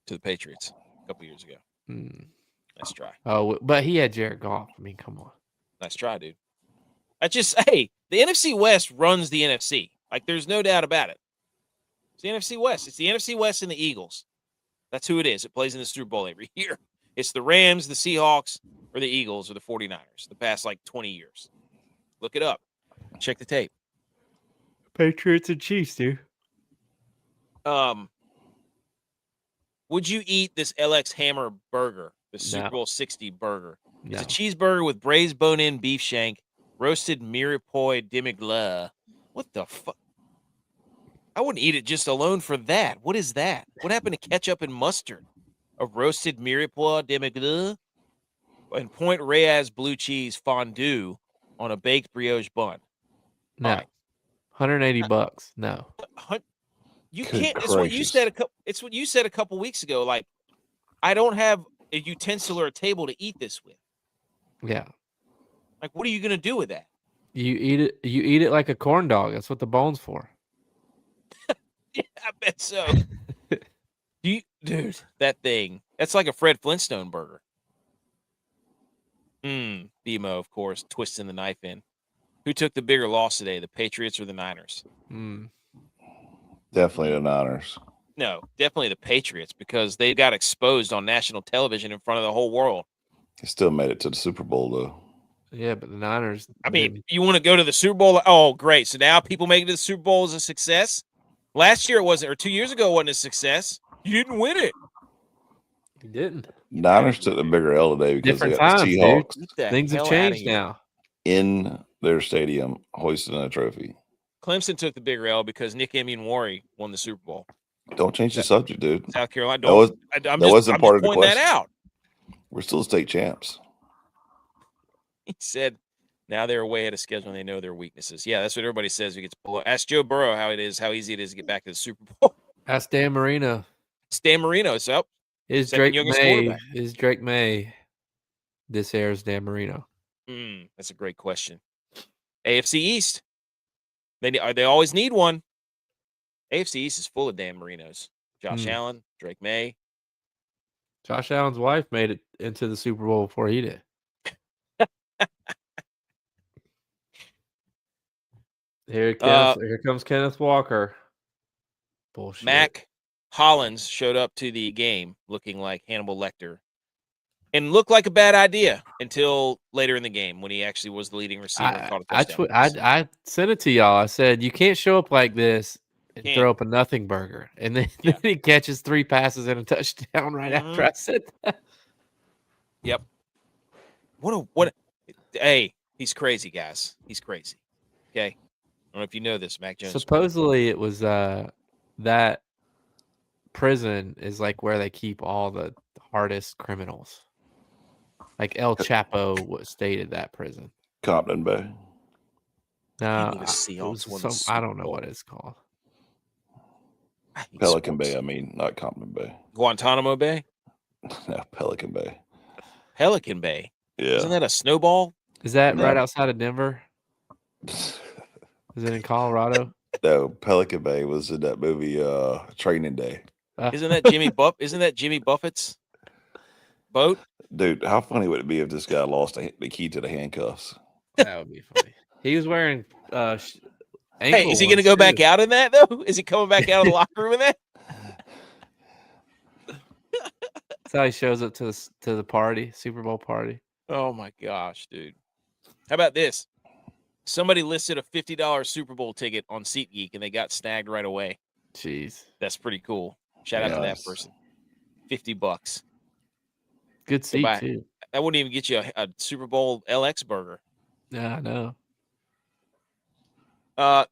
Speaker 1: to the Patriots a couple years ago. Nice try.
Speaker 2: Oh, but he had Jared Goff. I mean, come on.
Speaker 1: Nice try, dude. The NFC West runs the NFC. Like, there's no doubt about it. It's the NFC West. It's the NFC West and the Eagles. That's who it is. It plays in the Super Bowl every year. It's the Rams, the Seahawks, or the Eagles, or the 49ers the past, 20 years. Look it up. Check the tape.
Speaker 2: Patriots and Chiefs, dude.
Speaker 1: Would you eat this LX Hammer burger, the Super Bowl 60 burger?
Speaker 2: No.
Speaker 1: It's a cheeseburger with braised bone-in beef shank, roasted mirepoix demi-glace. What the fuck? I wouldn't eat it just alone for that. What is that? What happened to ketchup and mustard? A roasted mirepoix demi-glace and Point Reyes blue cheese fondue on a baked brioche bun.
Speaker 2: No.
Speaker 1: Right.
Speaker 2: $180. No.
Speaker 1: You
Speaker 3: Good
Speaker 1: can't. It's what you
Speaker 3: gracious.
Speaker 1: said. It's what you said a couple weeks ago. Like, I don't have a utensil or a table to eat this with.
Speaker 2: Yeah.
Speaker 1: Like, what are you gonna do with that?
Speaker 2: You eat it. You eat it like a corn dog. That's what the bone's for.
Speaker 1: Yeah, I bet so. Dude, that thing. That's like a Fred Flintstone burger. BMO, of course, twisting the knife in. Who took the bigger loss today, the Patriots or the Niners?
Speaker 3: Definitely the Niners.
Speaker 1: No, definitely the Patriots, because they got exposed on national television in front of the whole world.
Speaker 3: He still made it to the Super Bowl, though.
Speaker 2: Yeah, but the Niners.
Speaker 1: I mean, you want to go to the Super Bowl? Oh, great. So now people making it to the Super Bowl is a success? Last year it wasn't, or 2 years ago it wasn't a success. You didn't win it.
Speaker 2: You didn't.
Speaker 3: Niners took the bigger L today because
Speaker 2: Different
Speaker 3: they got
Speaker 2: times,
Speaker 3: the
Speaker 2: dude.
Speaker 3: Seahawks
Speaker 1: Get the
Speaker 2: Things have
Speaker 1: hell outta
Speaker 2: changed
Speaker 1: here.
Speaker 2: now.
Speaker 3: in their stadium hoisting a trophy.
Speaker 1: Clemson took the bigger L because Nick Emuanwari won the Super Bowl.
Speaker 3: Don't change the subject, dude.
Speaker 1: South Carolina.
Speaker 3: That wasn't part of the
Speaker 1: pointing that
Speaker 3: question.
Speaker 1: out.
Speaker 3: We're still state champs.
Speaker 1: He said now they're way ahead of schedule and they know their weaknesses. Yeah, that's what everybody says. Who gets below. Ask Joe Burrow how easy it is to get back to the Super Bowl.
Speaker 2: Ask Dan Marino.
Speaker 1: Stan Marino's up.
Speaker 2: Is
Speaker 1: Second
Speaker 2: Drake
Speaker 1: youngest
Speaker 2: May?
Speaker 1: quarterback.
Speaker 2: Is Drake May? This airs Dan Marino.
Speaker 1: That's a great question. AFC East. They always need one. AFC East is full of Dan Marinos. Josh Allen, Drake May.
Speaker 2: Josh Allen's wife made it into the Super Bowl before he did. Here comes Kenneth Walker. Bullshit.
Speaker 1: Mac Hollins showed up to the game looking like Hannibal Lecter and looked like a bad idea until later in the game when he actually was the leading receiver. and caught a touchdown pass.
Speaker 2: I sent it to y'all. I said, you can't show up like this and throw up a nothing burger. And then, then he catches 3 passes and a touchdown right after I said that.
Speaker 1: Yep. What? Hey, he's crazy, guys. He's crazy. Okay. I don't know if you know this, Mac Jones.
Speaker 2: Supposedly it was that prison is like where they keep all the hardest criminals. Like El Chapo stated that prison.
Speaker 3: Compton Bay.
Speaker 2: No,
Speaker 1: Seahawks
Speaker 2: I don't know what it's called.
Speaker 3: Pelican Bay, I mean, not Compton Bay.
Speaker 1: Guantanamo Bay?
Speaker 3: No, Pelican Bay.
Speaker 1: Pelican Bay.
Speaker 3: Yeah.
Speaker 1: Isn't that a snowball?
Speaker 2: Is that right outside of Denver? Is it in Colorado?
Speaker 3: No, Pelican Bay was in that movie Training Day.
Speaker 1: Isn't that Jimmy Buffett's boat?
Speaker 3: Dude, how funny would it be if this guy lost the key to the handcuffs?
Speaker 2: That would be funny. He was wearing
Speaker 1: Hey, is he going to go back out in that, though? Is he coming back out of the locker room in that?
Speaker 2: That's how he shows up to the party, Super Bowl party.
Speaker 1: Oh, my gosh, dude. How about this? Somebody listed a $50 Super Bowl ticket on SeatGeek, and they got snagged right away.
Speaker 2: Jeez.
Speaker 1: That's pretty cool. Shout out to that person. $50.
Speaker 2: Good seat, too.
Speaker 1: That wouldn't even get you a Super Bowl LX burger.
Speaker 2: Yeah, I know.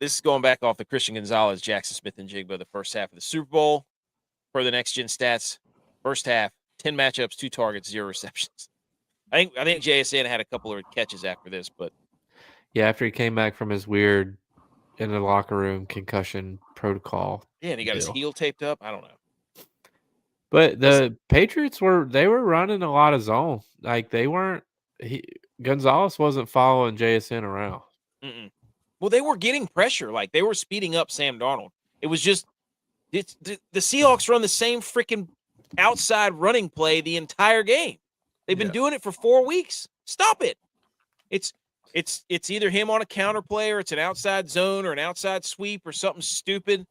Speaker 1: This is going back off the Christian Gonzalez, Jackson Smith, and Jigba, the first half of the Super Bowl. Per the next gen stats, first half, 10 matchups, 2 targets, 0 receptions. I think JSN had a couple of catches after this, but
Speaker 2: Yeah, after he came back from his weird in the locker room concussion protocol.
Speaker 1: yeah, and he got his
Speaker 2: deal.
Speaker 1: heel taped up. I don't know.
Speaker 2: But the Patriots were running a lot of zone. Like they weren't. Gonzalez wasn't following JSN around.
Speaker 1: Mm-mm. Well, they were getting pressure. Like they were speeding up Sam Darnold. It was just the Seahawks run the same freaking outside running play the entire game. They've been doing it for 4 weeks. Stop it. It's either him on a counter play or it's an outside zone or an outside sweep or something stupid.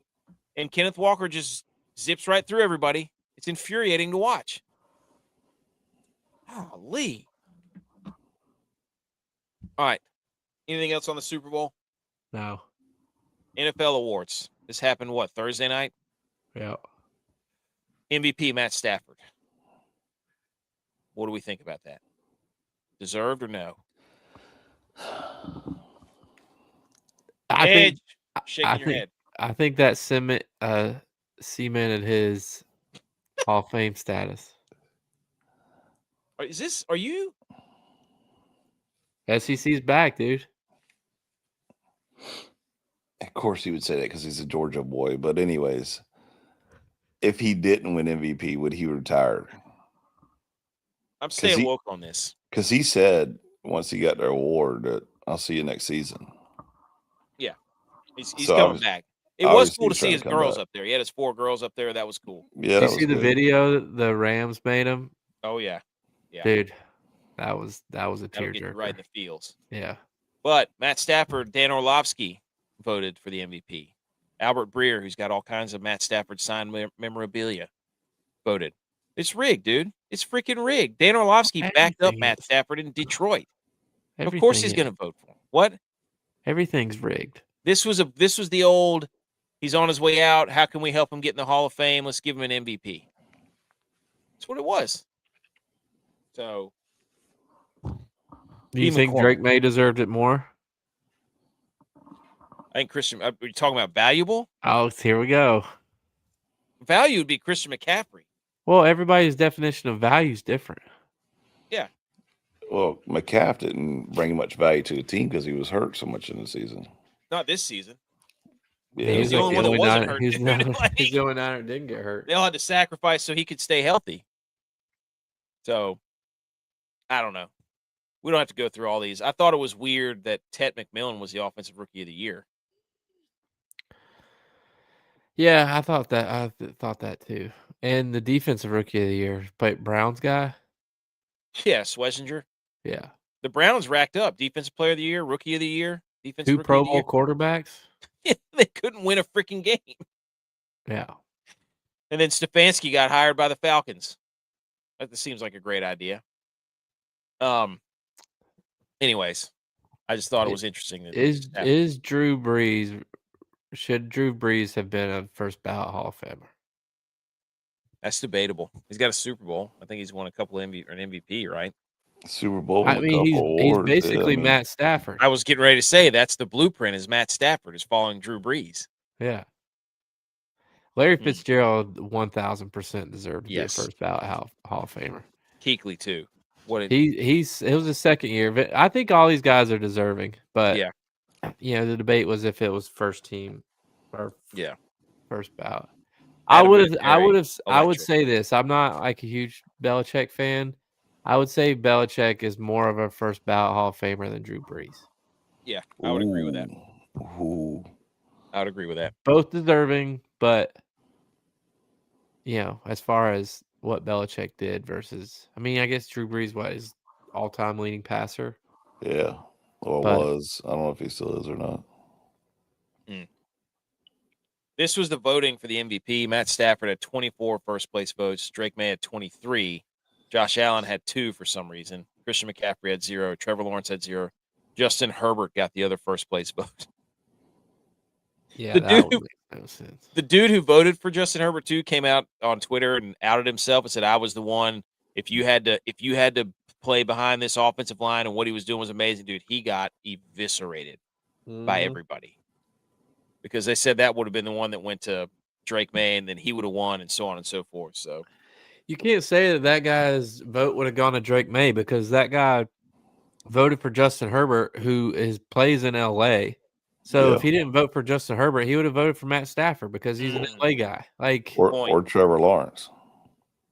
Speaker 1: And Kenneth Walker just zips right through everybody. It's infuriating to watch. Golly. All right. Anything else on the Super Bowl?
Speaker 2: No.
Speaker 1: NFL awards. This happened, what, Thursday night?
Speaker 2: Yeah.
Speaker 1: MVP Matt Stafford. What do we think about that? Deserved or no? Shaking your head.
Speaker 2: I think that cemented his Hall of Fame status.
Speaker 1: Are you?
Speaker 2: SEC's back, dude.
Speaker 3: Of course he would say that because he's a Georgia boy. But anyways, if he didn't win MVP, would he retire?
Speaker 1: I'm staying woke on this.
Speaker 3: Because he said once he got their award that I'll see you next season.
Speaker 1: Yeah. He's coming back. It was cool to see his girls up there. He had his 4 girls up there. That was cool.
Speaker 3: Yeah.
Speaker 2: Did you see the video the Rams made him?
Speaker 1: Oh, yeah. Yeah.
Speaker 2: Dude, that was a tearjerker.
Speaker 1: Right in the fields.
Speaker 2: Yeah.
Speaker 1: But Matt Stafford, Dan Orlovsky voted for the MVP. Albert Breer, who's got all kinds of Matt Stafford signed memorabilia, voted. It's rigged, dude. It's freaking rigged. Dan Orlovsky backed up Matt Stafford in Detroit. Of course he's going to vote for him. What?
Speaker 2: Everything's rigged.
Speaker 1: This was the old, he's on his way out. How can we help him get in the Hall of Fame? Let's give him an MVP. That's what it was. So.
Speaker 2: Do you think Drake May deserved it more?
Speaker 1: I think Christian, are you talking about valuable?
Speaker 2: Oh, here we go.
Speaker 1: Value would be Christian McCaffrey.
Speaker 2: Well, everybody's definition of value is different.
Speaker 1: Yeah.
Speaker 3: Well, McCaff didn't bring much value to the team because he was hurt so much in the season.
Speaker 1: Not this season.
Speaker 3: Yeah,
Speaker 1: he's the only one that wasn't hurt.
Speaker 2: He's the only one that didn't get hurt.
Speaker 1: They all had to sacrifice so he could stay healthy. So, I don't know. We don't have to go through all these. I thought it was weird that Ted McMillan was the Offensive Rookie of the Year.
Speaker 2: Yeah, I thought that too. And the Defensive Rookie of the Year, but Browns guy.
Speaker 1: Yeah, Schlesinger.
Speaker 2: Yeah.
Speaker 1: The Browns racked up Defensive Player of the Year, Rookie of the Year, Defensive
Speaker 2: 2 Pro Bowl quarterbacks.
Speaker 1: Yeah, they couldn't win a freaking game.
Speaker 2: Yeah.
Speaker 1: And then Stefanski got hired by the Falcons. That seems like a great idea. Anyways, I just thought it was interesting.
Speaker 2: Is Drew Brees? Should Drew Brees have been a first ballot Hall of Famer?
Speaker 1: That's debatable. He's got a Super Bowl. I think he's won a couple an MVP, right?
Speaker 3: Super Bowl.
Speaker 2: I mean, he's basically Matt Stafford.
Speaker 1: I was getting ready to say that's the blueprint. Is Matt Stafford is following Drew Brees?
Speaker 2: Yeah. Larry Fitzgerald 1,000% deserved to be a first ballot Hall of Famer.
Speaker 1: Kuechly too. It
Speaker 2: was his second year. But I think all these guys are deserving. But the debate was if it was first team or first ballot. I would say this. I'm not like a huge Belichick fan. I would say Belichick is more of a first ballot Hall of Famer than Drew Brees.
Speaker 1: Yeah, I would agree with that.
Speaker 3: Ooh.
Speaker 1: I would agree with that.
Speaker 2: Both deserving, but as far as what Belichick did versus, I mean, I guess Drew Brees was all-time leading passer.
Speaker 3: Yeah, was. I don't know if he still is or not.
Speaker 1: This was the voting for the MVP. Matt Stafford had 24 first-place votes. Drake May had 23. Josh Allen had 2 for some reason. Christian McCaffrey had 0. Trevor Lawrence had 0. Justin Herbert got the other first-place vote.
Speaker 2: Yeah, that would make no sense.
Speaker 1: The dude who voted for Justin Herbert, too, came out on Twitter and outed himself and said, I was the one If you had to play behind this offensive line and what he was doing was amazing, dude, he got eviscerated by everybody. Because they said that would have been the one that went to Drake May, and then he would have won, and so on and so forth. So
Speaker 2: you can't say that guy's vote would have gone to Drake May because that guy voted for Justin Herbert, who plays in LA. So if he didn't vote for Justin Herbert, he would have voted for Matt Stafford because he's an LA guy. Like
Speaker 3: or Trevor Lawrence.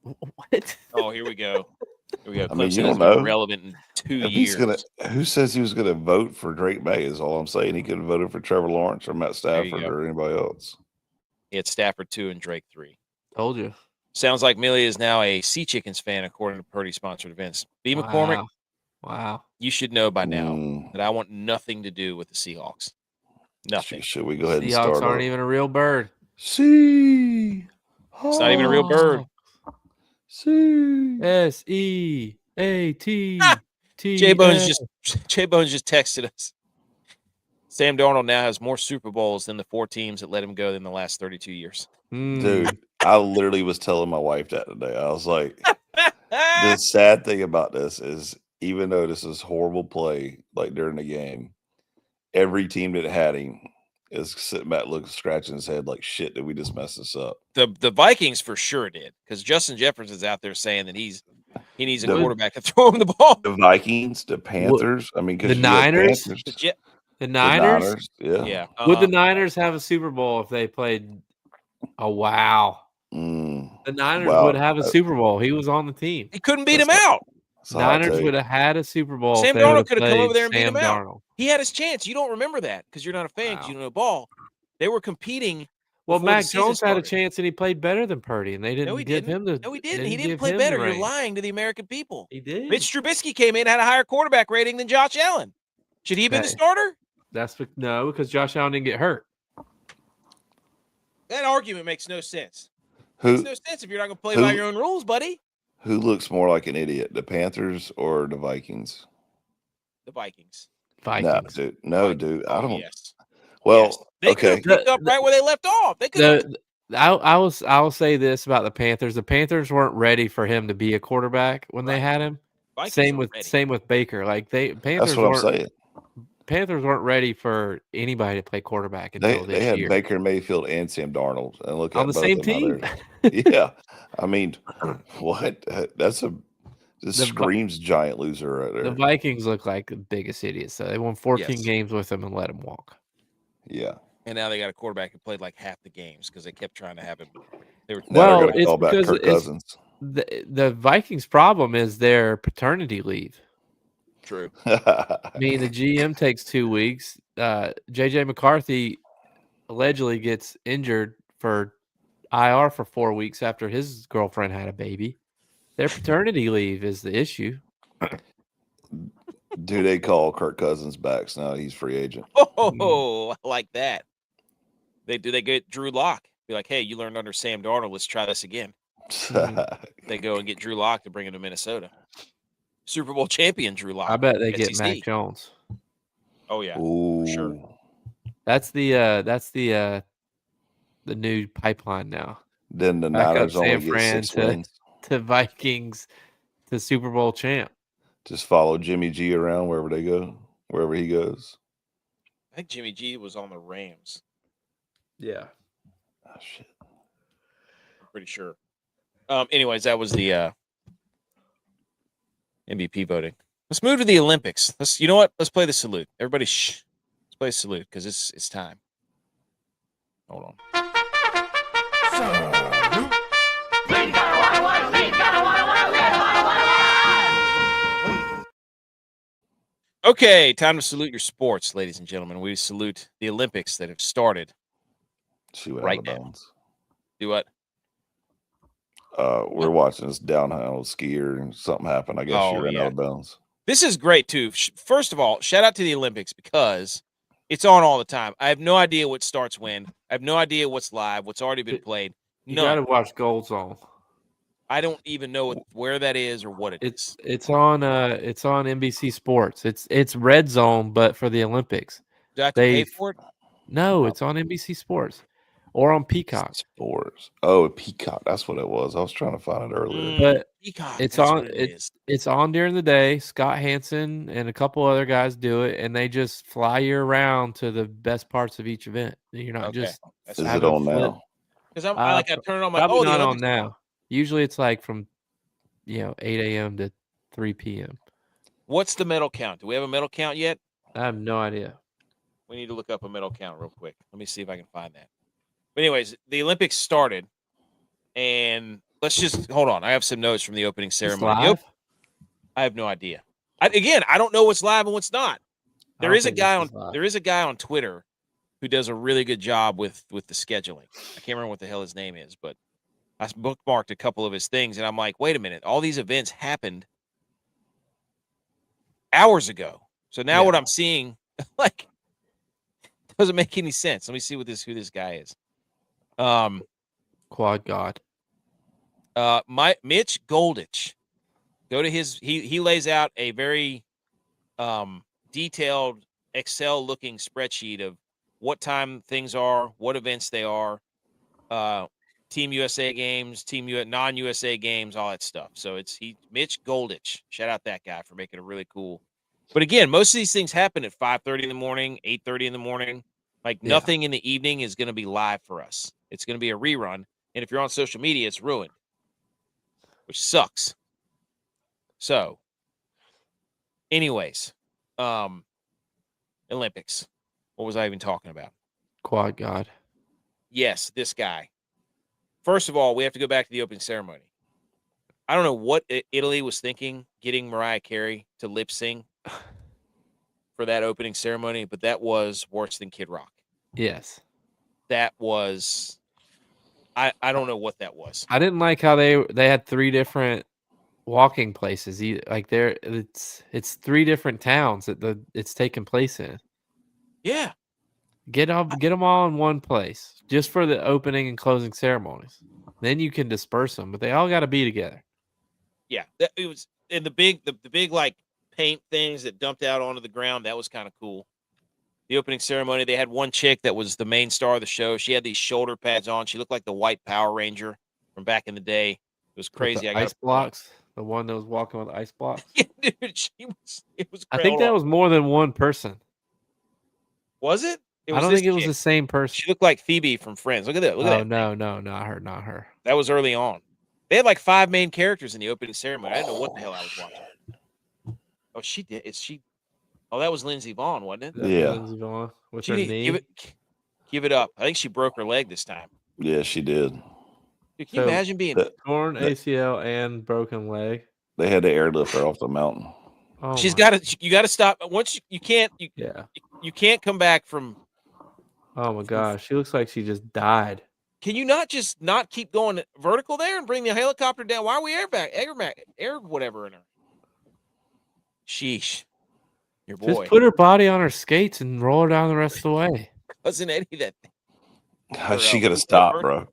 Speaker 2: what?
Speaker 1: Oh, here we go. Here we go.
Speaker 3: I mean, you
Speaker 1: Clemson
Speaker 3: don't
Speaker 1: is
Speaker 3: know.
Speaker 1: relevant in 2
Speaker 3: If
Speaker 1: years.
Speaker 3: who says he was gonna vote for Drake May is all I'm saying. He could have voted for Trevor Lawrence or Matt Stafford or anybody else.
Speaker 1: He had Stafford 2 and Drake 3.
Speaker 2: Told you.
Speaker 1: Sounds like Millie is now a Sea Chickens fan, according to Purdy sponsored events. B. McCormick,
Speaker 2: Wow.
Speaker 1: you should know by now that I want nothing to do with the Seahawks. Nothing.
Speaker 3: Should we go ahead and
Speaker 2: Seahawks
Speaker 3: start?
Speaker 2: aren't even a real bird.
Speaker 3: See,
Speaker 1: it's not even a real bird.
Speaker 3: See,
Speaker 2: SEAT.
Speaker 1: J Bones just texted us. Sam Darnold now has more Super Bowls than the 4 teams that let him go in the last 32 years.
Speaker 3: Dude, I literally was telling my wife that today. I was like, the sad thing about this is, even though this is horrible play, like during the game, every team that had him is sitting back, looking, scratching his head like, shit, did we just mess this up?
Speaker 1: The Vikings for sure did, because Justin Jefferson's out there saying that he needs a quarterback to throw him the ball.
Speaker 3: The Vikings, the Panthers, I mean,
Speaker 2: the Niners, the Niners,
Speaker 3: yeah.
Speaker 2: Would the Niners have a Super Bowl if they played? Oh wow, the Niners would have a Super Bowl. He was on the team.
Speaker 1: He couldn't beat him out.
Speaker 2: Niners would have had a Super Bowl.
Speaker 1: Sam Darnold could have come over there and beat him out.
Speaker 2: Darnold.
Speaker 1: He had his chance. You don't remember that because you're not a fan. Because you don't know ball. They were competing.
Speaker 2: Well, Mac Jones had a chance and he played better than Purdy, and they didn't give him the.
Speaker 1: No, he didn't. He didn't play better. You're lying to the American people.
Speaker 2: He did.
Speaker 1: Mitch Trubisky came in, had a higher quarterback rating than Josh Allen. Should he have been the starter?
Speaker 2: No, because Josh Allen didn't get hurt.
Speaker 1: That argument makes no sense. Makes no sense if you're not going to play by your own rules, buddy.
Speaker 3: Who looks more like an idiot, the Panthers or the Vikings?
Speaker 1: The Vikings.
Speaker 3: No, dude. I don't.
Speaker 1: Yes.
Speaker 3: Well,
Speaker 1: yes. They could have picked up right where they left off. They could.
Speaker 2: I will say this about the Panthers: the Panthers weren't ready for him to be a quarterback when they had him. Same with Baker. Like Panthers.
Speaker 3: That's what I'm saying.
Speaker 2: Panthers weren't ready for anybody to play quarterback until this year.
Speaker 3: They had Baker Mayfield and Sam Darnold, and look
Speaker 2: on the same team.
Speaker 3: Yeah, I mean, what? This screams giant loser right there.
Speaker 2: The Vikings look like the biggest idiots. So they won 14 games with him and let him walk.
Speaker 3: Yeah,
Speaker 1: and now they got a quarterback who played like half the games because they kept trying to have him.
Speaker 3: It's because Kirk Cousins.
Speaker 2: The Vikings' problem is their paternity leave.
Speaker 1: True.
Speaker 2: I mean, the GM takes 2 weeks. JJ McCarthy allegedly gets injured for IR for 4 weeks after his girlfriend had a baby. Their paternity leave is the issue.
Speaker 3: Do they call Kirk Cousins back? So now he's free agent.
Speaker 1: Oh, I like that. They get Drew Lock. Be like, hey, you learned under Sam Darnold. Let's try this again. They go and get Drew Lock to bring him to Minnesota. Super Bowl champion Drew Lock.
Speaker 2: I bet they get Mac Jones.
Speaker 1: Oh yeah,
Speaker 3: for
Speaker 1: sure.
Speaker 2: That's the new pipeline now.
Speaker 3: Then the Niners only get 6 wins.
Speaker 2: To Vikings, to Super Bowl champ.
Speaker 3: Just follow Jimmy G around wherever they go, wherever he goes.
Speaker 1: I think Jimmy G was on the Rams.
Speaker 2: Yeah.
Speaker 3: Oh shit.
Speaker 1: I'm pretty sure. Anyways, that was the MVP voting. Let's move to the Olympics. You know what? Let's play the salute. Everybody, shh. Let's play a salute because it's time. Hold on. Okay, time to salute your sports, ladies and gentlemen. We salute the Olympics that have started right now. Do what?
Speaker 3: We're watching this downhill skier and something happened. I guess she ran out of bounds.
Speaker 1: This is great too. First of all, shout out to the Olympics because it's on all the time. I have no idea what starts when. I have no idea what's live, what's already been played.
Speaker 2: You got to watch Gold Zone.
Speaker 1: I don't even know where that is or what it is.
Speaker 2: It's on NBC Sports. It's Red Zone, but for the Olympics.
Speaker 1: Do I have to pay for it?
Speaker 2: No, it's on NBC Sports or on Peacock.
Speaker 3: Sports. Oh, Peacock. That's what it was. I was trying to find it earlier.
Speaker 2: But
Speaker 1: Peacock.
Speaker 2: It's
Speaker 1: That's
Speaker 2: on.
Speaker 1: what it is.
Speaker 2: It's on during the day. Scott Hansen and a couple other guys do it, and they just fly you around to the best parts of each event. You're not
Speaker 1: Okay.
Speaker 2: just
Speaker 3: Is it
Speaker 2: having
Speaker 3: on
Speaker 2: flip.
Speaker 3: now?
Speaker 1: Because I turn it on. I'm like,
Speaker 2: Probably
Speaker 1: oh, the
Speaker 2: not
Speaker 1: Olympics
Speaker 2: on
Speaker 1: are
Speaker 2: now. Usually it's like from 8 a.m. to 3 p.m.
Speaker 1: What's the medal count? Do we have a medal count yet?
Speaker 2: I have no idea.
Speaker 1: We need to look up a medal count real quick. Let me see if I can find that. But anyways, the Olympics started, and let's just hold on. I have some notes from the opening
Speaker 2: It's
Speaker 1: ceremony.
Speaker 2: live?
Speaker 1: I have no idea. I don't know what's live and what's not. There is a guy on Twitter who does a really good job with the scheduling. I can't remember what the hell his name is, but I bookmarked a couple of his things, and I'm like, wait a minute, all these events happened hours ago. So now what I'm seeing, like, doesn't make any sense. Let me see who this guy is.
Speaker 2: Quad God.
Speaker 1: Mitch Goldich. Go to his. He lays out a very detailed Excel looking spreadsheet of what time things are, what events they are, Team USA games, non-USA games, all that stuff. So it's Mitch Goldich. Shout out that guy for making it really cool. But again, most of these things happen at 5:30 in the morning, 8:30 in the morning. Like nothing in the evening is going to be live for us. It's going to be a rerun. And if you're on social media, it's ruined, which sucks. So, anyways, Olympics. What was I even talking about?
Speaker 2: Quad God.
Speaker 1: Yes, this guy. First of all, we have to go back to the opening ceremony. I don't know what Italy was thinking, getting Mariah Carey to lip sing for that opening ceremony, but that was worse than Kid Rock.
Speaker 2: Yes.
Speaker 1: That was, I don't know what that was.
Speaker 2: I didn't like how they had 3 different walking places. Like it's 3 different towns that it's taking place in.
Speaker 1: Yeah.
Speaker 2: Get them all in one place just for the opening and closing ceremonies. Then you can disperse them, but they all got to be together.
Speaker 1: Yeah, it was in the big like paint things that dumped out onto the ground. That was kind of cool. The opening ceremony, they had one chick that was the main star of the show. She had these shoulder pads on. She looked like the white Power Ranger from back in the day. It was crazy.
Speaker 2: Ice blocks. The one that was walking with ice blocks.
Speaker 1: Yeah, dude, it was.
Speaker 2: I think that was more than one person.
Speaker 1: Was it?
Speaker 2: I don't think it was the same person.
Speaker 1: She looked like Phoebe from Friends. Look at that. Look at that.
Speaker 2: No, not her.
Speaker 1: That was early on. They had like 5 main characters in the opening ceremony. I didn't know what the hell I was watching. Oh, she did. Oh, that was Lindsey Vonn, wasn't it?
Speaker 3: Yeah.
Speaker 2: Lindsey Vonn with her knee.
Speaker 1: Give it up. I think she broke her leg this time.
Speaker 3: Yeah, she did.
Speaker 1: Dude, can you imagine being
Speaker 2: torn ACL and broken leg?
Speaker 3: They had to airlift her off the mountain.
Speaker 2: Oh,
Speaker 1: you got to stop. Once you can't come back from.
Speaker 2: Oh my gosh, she looks like she just died.
Speaker 1: Can you not just not keep going vertical there and bring the helicopter down? Why are we air whatever in her? Sheesh. Your boy.
Speaker 2: Just put her body on her skates and roll her down the rest of the way.
Speaker 1: Wasn't any of that.
Speaker 3: How's she gonna stop, bro?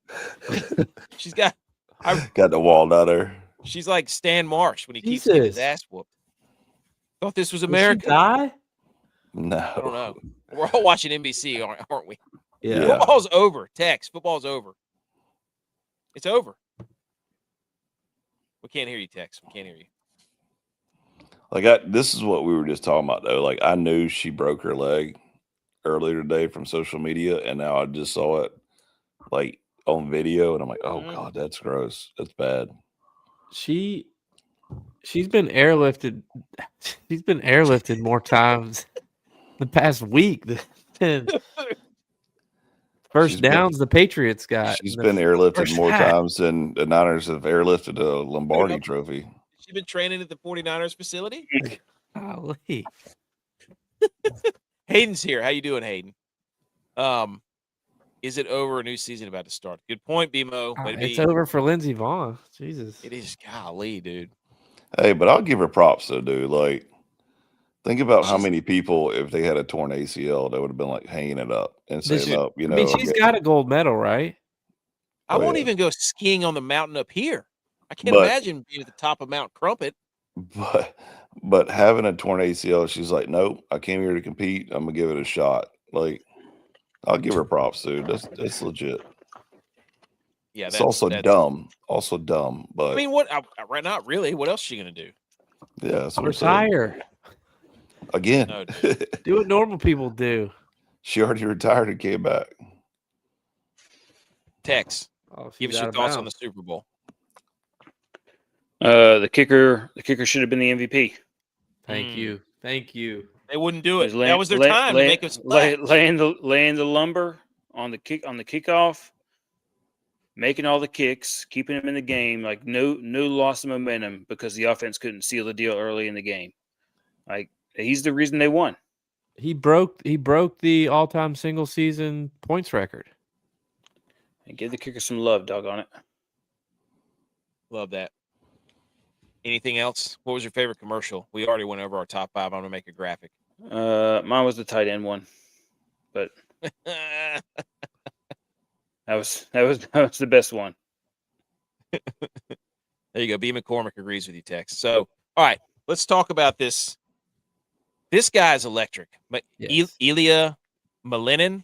Speaker 1: She's got
Speaker 3: the wall down there.
Speaker 1: She's like Stan Marsh when he keeps getting his ass whooped. Thought this was America.
Speaker 2: Did she die?
Speaker 3: No.
Speaker 1: I don't know. We're all watching NBC, aren't we?
Speaker 2: Yeah.
Speaker 1: Football's over. Football's over. It's over. We can't hear you, Tex. We can't hear you.
Speaker 3: Like this is what we were just talking about though. Like I knew she broke her leg earlier today from social media, and now I just saw it like on video, and I'm like, oh God, that's gross. That's bad.
Speaker 2: She's been airlifted. She's been airlifted more times the past week than first downs the Patriots got.
Speaker 3: She's been airlifted more times than the Niners have airlifted a Lombardi trophy.
Speaker 1: She's been training at the 49ers facility?
Speaker 2: Golly.
Speaker 1: Hayden's here. How you doing, Hayden? Is it over? A new season about to start? Good point, BMO.
Speaker 2: It's over for Lindsey Vonn. Jesus.
Speaker 1: It is. Golly, dude.
Speaker 3: Hey, but I'll give her props though, dude. Like, think about how many people, if they had a torn ACL, they would have been like hanging it up and saying up. You know,
Speaker 2: I mean, she's got a gold medal, right?
Speaker 1: I won't even go skiing on the mountain up here. I can't imagine being at the top of Mount Crumpet.
Speaker 3: But having a torn ACL, she's like, nope, I came here to compete. I'm gonna give it a shot. Like, I'll give her props, dude. That's legit.
Speaker 1: Yeah,
Speaker 3: It's also dumb. Also dumb. But
Speaker 1: I mean, what? Right? Not really. What else is she gonna do?
Speaker 3: yeah, that's what I'm saying.
Speaker 2: Retire.
Speaker 3: Again.
Speaker 1: No,
Speaker 2: Do what normal people do.
Speaker 3: She already retired and came back.
Speaker 1: Tex,
Speaker 2: Oh,
Speaker 1: give
Speaker 2: she's
Speaker 1: us
Speaker 2: out
Speaker 1: your
Speaker 2: of
Speaker 1: thoughts on the
Speaker 2: bounds.
Speaker 1: Super Bowl.
Speaker 4: The kicker should have been the MVP.
Speaker 2: Thank you.
Speaker 1: They wouldn't do it.
Speaker 4: He
Speaker 1: That was their time to make us
Speaker 4: laying the lumber on the kickoff, making all the kicks, keeping him in the game. Like no loss of momentum because the offense couldn't seal the deal early in the game. Like he's the reason they won.
Speaker 2: He broke the all-time single season points record.
Speaker 4: And give the kicker some love, doggone it.
Speaker 1: Love that. Anything else? What was your favorite commercial? We already went over our top 5. I'm gonna make a graphic.
Speaker 4: Mine was the tight end one, but
Speaker 1: There
Speaker 4: that was the best one.
Speaker 1: you go. B. McCormick agrees with you, Tex. So, all right, let's talk about this. This guy's electric.
Speaker 2: Yes.
Speaker 1: Ilya Malinin.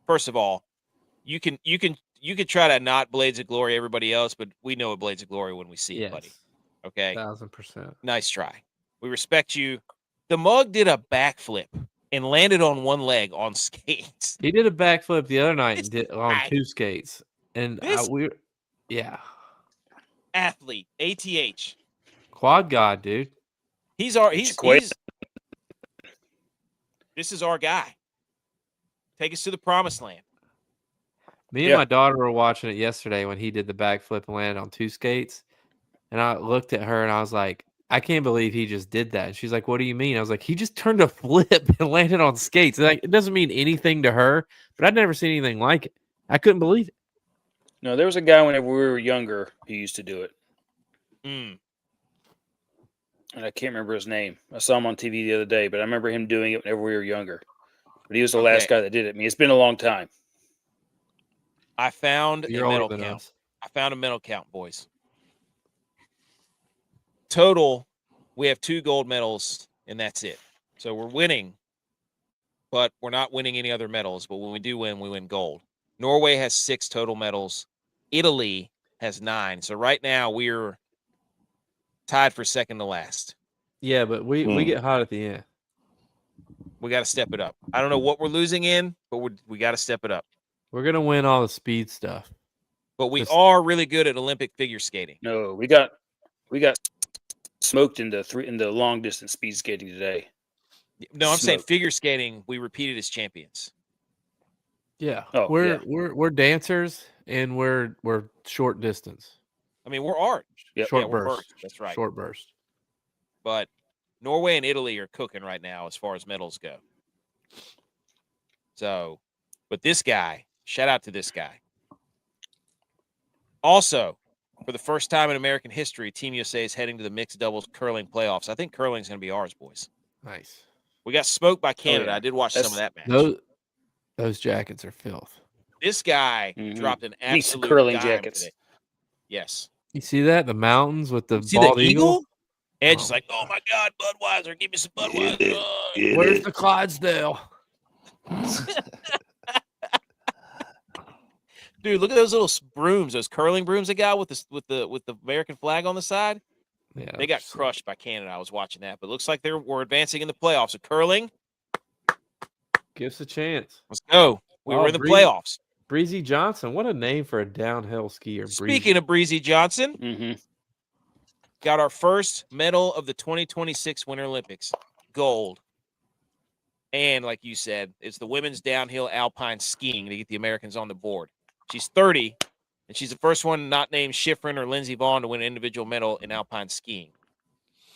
Speaker 1: First of all, you can try to not Blades of Glory everybody else, but we know a Blades of Glory when we see it, buddy. Okay,
Speaker 2: 1000%.
Speaker 1: nice try. We respect you. The mug did a backflip and landed on one leg on skates.
Speaker 2: He did a backflip the other night
Speaker 1: This
Speaker 2: and did on
Speaker 1: guy-
Speaker 2: 2 skates, and
Speaker 1: this- Athlete, ATH.
Speaker 2: quad god, dude.
Speaker 1: He's this is our guy. Take us to the promised land.
Speaker 2: Me and my daughter were watching it yesterday when he did the backflip and landed on 2 skates, and I looked at her and I was like, I can't believe he just did that. And she's like, what do you mean? I was like, he just turned a flip and landed on skates. And like, it doesn't mean anything to her, but I'd never seen anything like it. I couldn't believe it.
Speaker 4: No, there was a guy whenever we were younger who used to do it.
Speaker 1: Mm.
Speaker 4: And I can't remember his name. I saw him on TV the other day, but I remember him doing it whenever we were younger. But he was the last guy that did it. I mean, it's been a long time.
Speaker 1: I found
Speaker 2: You're
Speaker 1: a
Speaker 2: older
Speaker 1: medal
Speaker 2: than
Speaker 1: count.
Speaker 2: us.
Speaker 1: I found a medal count, boys. Total, we have 2 gold medals, and that's it. So we're winning, but we're not winning any other medals. But when we do win, we win gold. Norway has 6 total medals. Italy has 9. So right now we're tied for second to last.
Speaker 2: Yeah, but we get hot at the end.
Speaker 1: We got to step it up. I don't know what we're losing in, but we got to step it up.
Speaker 2: We're going to win all the speed stuff.
Speaker 1: But we are really good at Olympic figure skating.
Speaker 4: No, we got smoked in the long distance speed skating today.
Speaker 1: No, I'm saying figure skating, we repeated as champions.
Speaker 2: Yeah.
Speaker 4: Oh,
Speaker 2: we're dancers and we're short distance.
Speaker 1: I mean, we're art.
Speaker 4: Yep.
Speaker 2: Short
Speaker 1: we're
Speaker 2: burst.
Speaker 1: burst. That's right.
Speaker 2: Short burst.
Speaker 1: But Norway and Italy are cooking right now as far as medals go. So, but this guy, shout out to this guy. Also, for the first time in American history, Team USA is heading to the mixed doubles curling playoffs. I think curling's going to be ours, boys.
Speaker 2: Nice.
Speaker 1: We got smoked by Canada.
Speaker 4: yeah.
Speaker 1: I did watch some of that match.
Speaker 2: Those jackets are filth.
Speaker 1: This guy
Speaker 4: Mhm.
Speaker 1: dropped an
Speaker 4: Need some
Speaker 1: absolute
Speaker 4: curling
Speaker 1: dime
Speaker 4: jackets.
Speaker 1: today. Yes.
Speaker 2: You see that? The mountains with the
Speaker 1: See
Speaker 2: bald
Speaker 1: the
Speaker 2: eagle?
Speaker 1: eagle? Edge is like, oh my God, Budweiser, give me some Budweiser.
Speaker 2: Where's the Clydesdale?
Speaker 1: Dude, look at those little brooms, those curling brooms they got with the American flag on the side.
Speaker 2: Yeah,
Speaker 1: They got crushed by Canada. I was watching that, but it looks like we're advancing in the playoffs. So curling,
Speaker 2: Give us a chance.
Speaker 1: let's go. We're in the playoffs.
Speaker 2: Breezy Johnson. What a name for a downhill skier.
Speaker 1: Speaking of Breezy Johnson,
Speaker 4: Mm-hmm.
Speaker 1: got our first medal of the 2026 Winter Olympics, gold. And like you said, it's the women's downhill alpine skiing to get the Americans on the board. She's 30, and she's the first one not named Schifrin or Lindsey Vonn to win an individual medal in alpine skiing.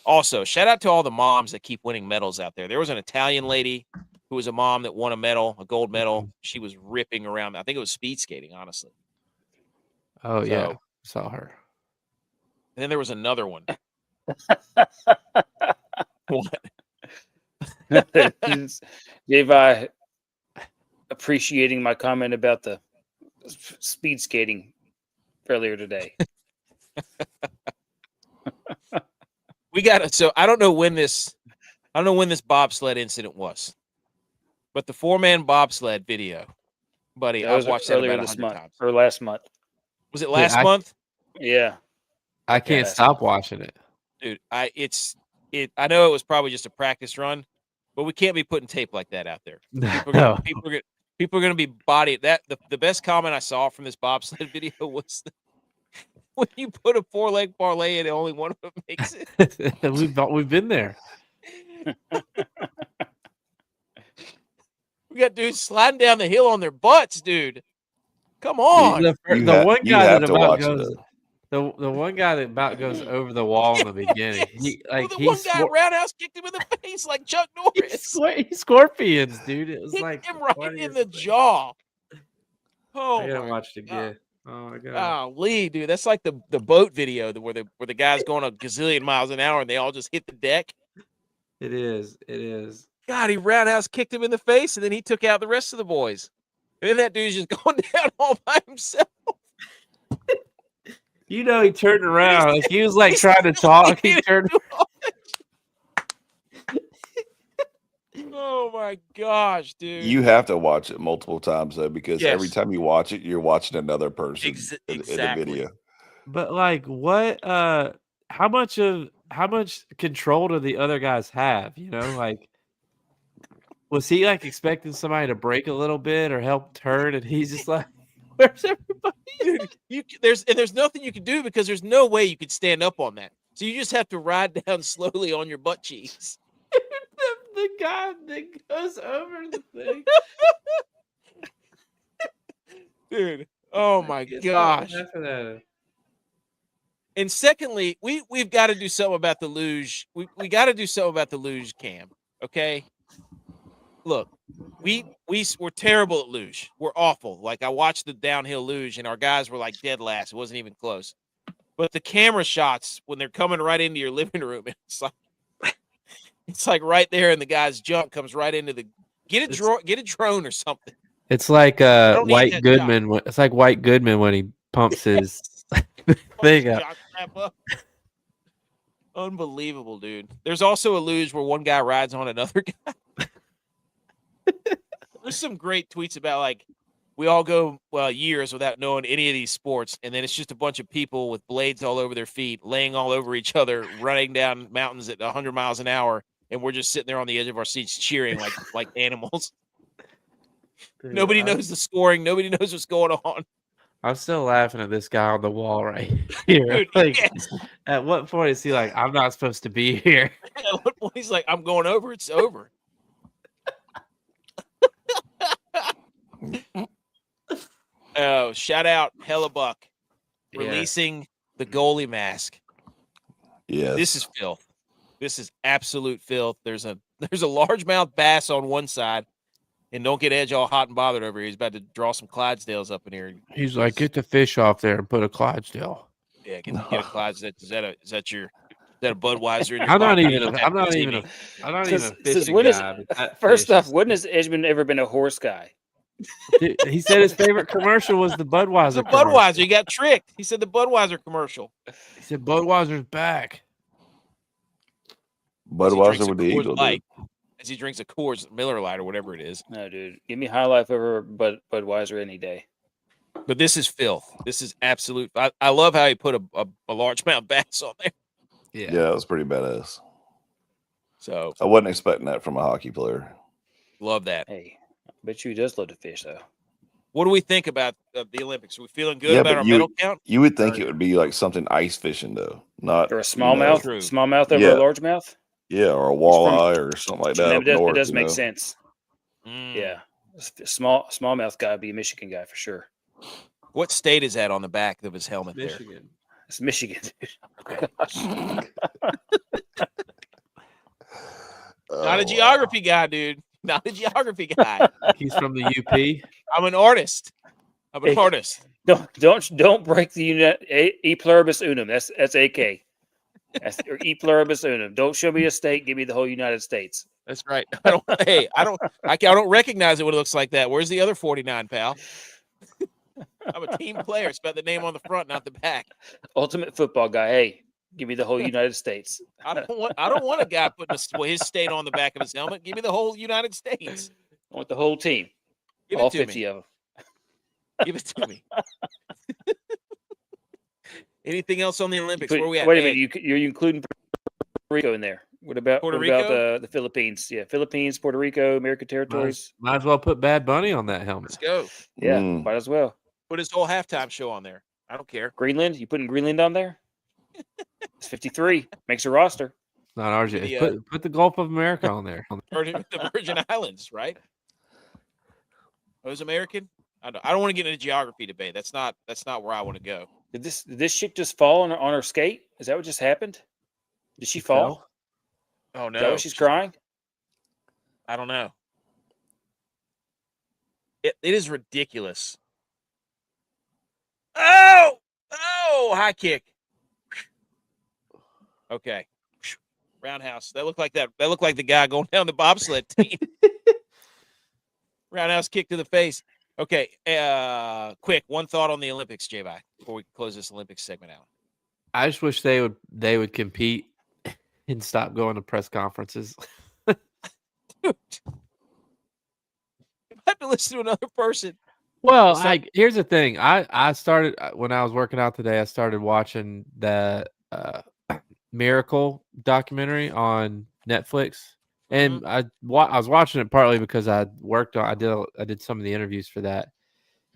Speaker 1: Also, shout out to all the moms that keep winning medals out there. There was an Italian lady who was a mom that won a medal, a gold medal. She was ripping around. I think it was speed skating, honestly.
Speaker 2: Oh,
Speaker 1: So-
Speaker 2: yeah. Saw her.
Speaker 1: And then there was another one. What?
Speaker 4: Levi appreciating my comment about the speed skating earlier today.
Speaker 1: We got it. So I don't know when this bobsled incident was, but the 4-man bobsled video buddy.
Speaker 4: That
Speaker 1: I've
Speaker 4: was
Speaker 1: watched that
Speaker 4: earlier
Speaker 1: about
Speaker 4: this
Speaker 1: 100
Speaker 4: month
Speaker 1: times.
Speaker 4: or last month.
Speaker 1: Was it last
Speaker 2: I-
Speaker 1: month?
Speaker 4: Yeah.
Speaker 2: I can't
Speaker 4: Yes.
Speaker 2: stop watching it.
Speaker 1: Dude, I know it was probably just a practice run, but we can't be putting tape like that out there.
Speaker 2: No.
Speaker 1: People are gonna be body that. The best comment I saw from this bobsled video was when you put a 4-leg parlay in, only one of them makes it.
Speaker 2: We've been there.
Speaker 1: We got dudes sliding down the hill on their butts, dude. Come on.
Speaker 2: The one
Speaker 3: you
Speaker 2: guy
Speaker 3: have
Speaker 2: that
Speaker 3: to
Speaker 2: about
Speaker 3: watch it,
Speaker 2: goes
Speaker 3: though.
Speaker 2: the one guy that about goes over the wall in the beginning.
Speaker 1: Well, the one guy roundhouse kicked him in the face like Chuck Norris.
Speaker 2: he scorpions, dude. It was
Speaker 1: Hit
Speaker 2: like
Speaker 1: him
Speaker 2: the
Speaker 1: right in
Speaker 2: funniest
Speaker 1: the
Speaker 2: thing.
Speaker 1: jaw. Oh,
Speaker 2: I gotta
Speaker 1: my
Speaker 2: watch it
Speaker 1: God.
Speaker 2: again. Oh my god.
Speaker 1: Lee, dude, that's like the boat video where the guy's going a gazillion miles an hour and they all just hit the deck.
Speaker 2: It is. It is.
Speaker 1: God, he roundhouse kicked him in the face and then he took out the rest of the boys. And then that dude's just going down all by himself.
Speaker 2: You know, he turned around. Like he was like trying to talk. He turned.
Speaker 1: Oh my gosh, dude!
Speaker 3: You have to watch it multiple times though, because every
Speaker 1: Yes.
Speaker 3: time you watch it, you're watching another person in the
Speaker 1: Exactly.
Speaker 3: video.
Speaker 2: But like, what? How much control do the other guys have? You know, like, was he like expecting somebody to break a little bit or help turn, and he's just like, "Where's everybody?"
Speaker 1: Dude, there's nothing you can do because there's no way you could stand up on that. So you just have to ride down slowly on your butt cheeks.
Speaker 2: the guy that goes over the thing.
Speaker 1: Dude, oh my gosh.
Speaker 2: Laughing at him.
Speaker 1: And secondly, we've got to do something about the luge. We got to do something about the luge cam. Okay. Look, we're terrible at luge. We're awful. Like I watched the downhill luge and our guys were like dead last. It wasn't even close. But the camera shots when they're coming right into your living room, it's like right there, and the guy's junk comes right into the get a drone or something.
Speaker 2: It's like
Speaker 1: don't need
Speaker 2: White
Speaker 1: that
Speaker 2: Goodman. It's like White Goodman when he pumps his thing up.
Speaker 1: Jock strap up. Unbelievable, dude. There's also a luge where one guy rides on another guy. There's some great tweets about like we all go years without knowing any of these sports, and then it's just a bunch of people with blades all over their feet, laying all over each other, running down mountains at 100 miles an hour, and we're just sitting there on the edge of our seats cheering like animals.
Speaker 2: Dude,
Speaker 1: Nobody knows the scoring. Nobody knows what's going on.
Speaker 2: I'm still laughing at this guy on the wall right here.
Speaker 1: Dude,
Speaker 2: Like,
Speaker 1: yes.
Speaker 2: at what point is he like, I'm not supposed to be here?
Speaker 1: At what point he's like, I'm going over. It's over. Oh, shout out Hellebuck releasing the goalie mask.
Speaker 3: Yes.
Speaker 1: This is filth. This is absolute filth. There's a largemouth bass on one side, and don't get Edge all hot and bothered over here. He's about to draw some Clydesdales up in here.
Speaker 2: He's like, get the fish off there and put a Clydesdale.
Speaker 1: Yeah, get a Clydesdale. Is that a Budweiser? In your
Speaker 2: I'm not
Speaker 1: pocket?
Speaker 2: even a fishing
Speaker 4: when is-
Speaker 2: guy. but that
Speaker 4: First
Speaker 2: fish
Speaker 4: off,
Speaker 2: is-
Speaker 4: when has Edgman ever been a horse guy?
Speaker 2: Dude, he said his favorite commercial was the Budweiser.
Speaker 1: The
Speaker 2: commercial.
Speaker 1: Budweiser. He got tricked. He said the Budweiser commercial.
Speaker 2: He said Budweiser's back.
Speaker 3: Budweiser with the
Speaker 1: Coors
Speaker 3: Eagle.
Speaker 1: Light, as he drinks a Coors Miller Lite or whatever it is.
Speaker 4: No, dude. Give me High Life over Budweiser any day.
Speaker 1: But this is filth. This is absolute. I love how he put a largemouth bass on there.
Speaker 3: Yeah, that was pretty badass.
Speaker 1: So
Speaker 3: I wasn't expecting that from a hockey player.
Speaker 1: love that.
Speaker 4: Hey, I bet you he does love to fish, though.
Speaker 1: What do we think about the Olympics? Are we feeling good
Speaker 3: Yeah,
Speaker 1: about
Speaker 3: but
Speaker 1: our medal count?
Speaker 3: You would think it would be like something ice fishing though, not
Speaker 4: Or a smallmouth?
Speaker 1: True.
Speaker 4: Smallmouth over
Speaker 3: Yeah.
Speaker 4: a largemouth?
Speaker 3: Yeah, or a walleye or something like that.
Speaker 4: It
Speaker 3: up
Speaker 4: does,
Speaker 3: north,
Speaker 4: it does
Speaker 3: you
Speaker 4: make
Speaker 3: know?
Speaker 4: sense.
Speaker 1: Mm.
Speaker 4: Yeah. Smallmouth guy would be a Michigan guy for sure.
Speaker 1: What state is that on the back of his helmet there?
Speaker 2: Michigan.
Speaker 4: It's Michigan, dude.
Speaker 1: Not a geography guy, dude. Not a geography guy.
Speaker 2: He's from the UP.
Speaker 1: I'm an artist. I'm an
Speaker 4: Hey.
Speaker 1: artist.
Speaker 4: Don't break the e pluribus unum. That's AK. That's or e pluribus unum. Don't show me a state. Give me the whole United States.
Speaker 1: That's right. I don't recognize it when it looks like that. Where's the other 49, pal? I'm a team player. It's about the name on the front, not the back.
Speaker 4: Ultimate football guy. Hey, give me the whole United States.
Speaker 1: I don't want a guy putting his state on the back of his helmet. Give me the whole United States.
Speaker 4: I want the whole team.
Speaker 1: Give
Speaker 4: All
Speaker 1: it to
Speaker 4: 50
Speaker 1: me.
Speaker 4: of them.
Speaker 1: Give it to me. Anything else on the Olympics? Where we at?
Speaker 4: Wait a
Speaker 1: Hey,
Speaker 4: minute. You're including Puerto Rico in there. What about
Speaker 1: Puerto
Speaker 4: what about
Speaker 1: Rico?
Speaker 4: the Philippines? Yeah, Philippines, Puerto Rico, American territories.
Speaker 2: Might as well put Bad Bunny on that helmet.
Speaker 1: Let's go.
Speaker 4: Yeah,
Speaker 3: Mm.
Speaker 4: might as well.
Speaker 1: Put his whole halftime show on there. I don't care.
Speaker 4: Greenland. You putting Greenland on there? It's 53. Makes a roster.
Speaker 2: Not ours
Speaker 1: Maybe
Speaker 2: yet.
Speaker 1: the,
Speaker 2: Put the Gulf of America on there.
Speaker 1: the Virgin Islands, right? Those American? I don't want to get into geography debate. That's not where I want to go.
Speaker 4: Did this chick just fall on her skate? Is that what just happened? Did she fall?
Speaker 1: Oh
Speaker 4: Is that
Speaker 1: no.
Speaker 4: why she's crying?
Speaker 1: I don't know. It is ridiculous. Oh, high kick. Okay. Roundhouse. That looked like the guy going down the bobsled team. Roundhouse kick to the face. Okay. Quick, one thought on the Olympics, J-Bye, before we close this Olympics segment out.
Speaker 2: I just wish they would compete and stop going to press conferences.
Speaker 1: Dude. You have to listen to another person.
Speaker 2: Well,
Speaker 1: It's not-
Speaker 2: here's the thing. I started when I was working out today. I started watching the Miracle documentary on Netflix, and I was watching it partly because I did some of the interviews for that,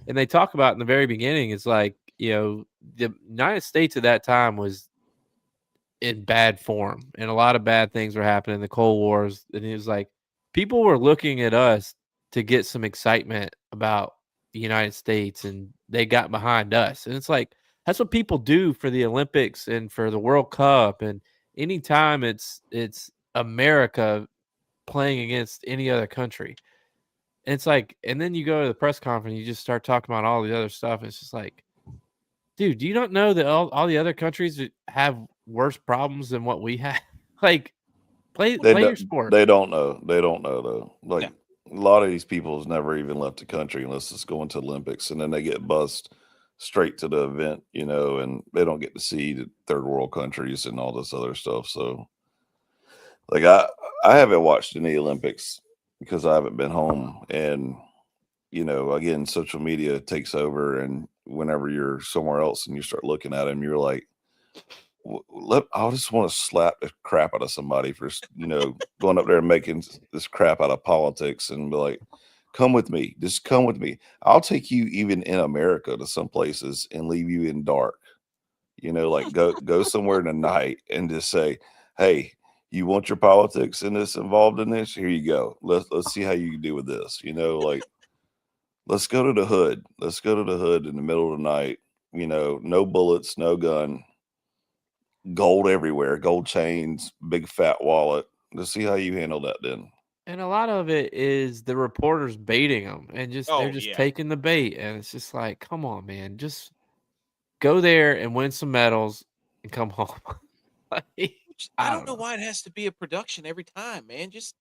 Speaker 2: and they talk about in the very beginning. It's like, you know, the United States at that time was in bad form, and a lot of bad things were happening. The Cold Wars, and it was like people were looking at us to get some excitement about the United States, and they got behind us. And it's like that's what people do for the Olympics and for the World Cup, and anytime it's America playing against any other country. And it's like, and then you go to the press conference, you just start talking about all the other stuff. It's just like, dude, do you not know that all the other countries have worse problems than what we have? Like, play your sport.
Speaker 3: They don't know. They don't know though. Like a lot of these people has never even left the country unless it's going to Olympics, and then they get bussed straight to the event, you know, and they don't get to see the third world countries and all this other stuff. So, like, I haven't watched any Olympics because I haven't been home, and you know, again, social media takes over, and whenever you're somewhere else and you start looking at them, you're like, I just want to slap the crap out of somebody for, you know, going up there and making this crap out of politics, and be like, come with me, just come with me. I'll take you even in America to some places and leave you in dark, you know, like go somewhere in the night and just say, hey, you want your politics involved in this? Here you go. Let's see how you can do with this, you know, like, let's go to the hood. Let's go to the hood in the middle of the night, you know, no bullets, no gun, gold everywhere, gold chains, big fat wallet. Let's see how you handle that then.
Speaker 2: And a lot of it is the reporters baiting them, and they're just taking the bait. And it's just like, come on, man, just go there and win some medals and come home. Like,
Speaker 1: I don't know why it has to be a production every time, man. Just,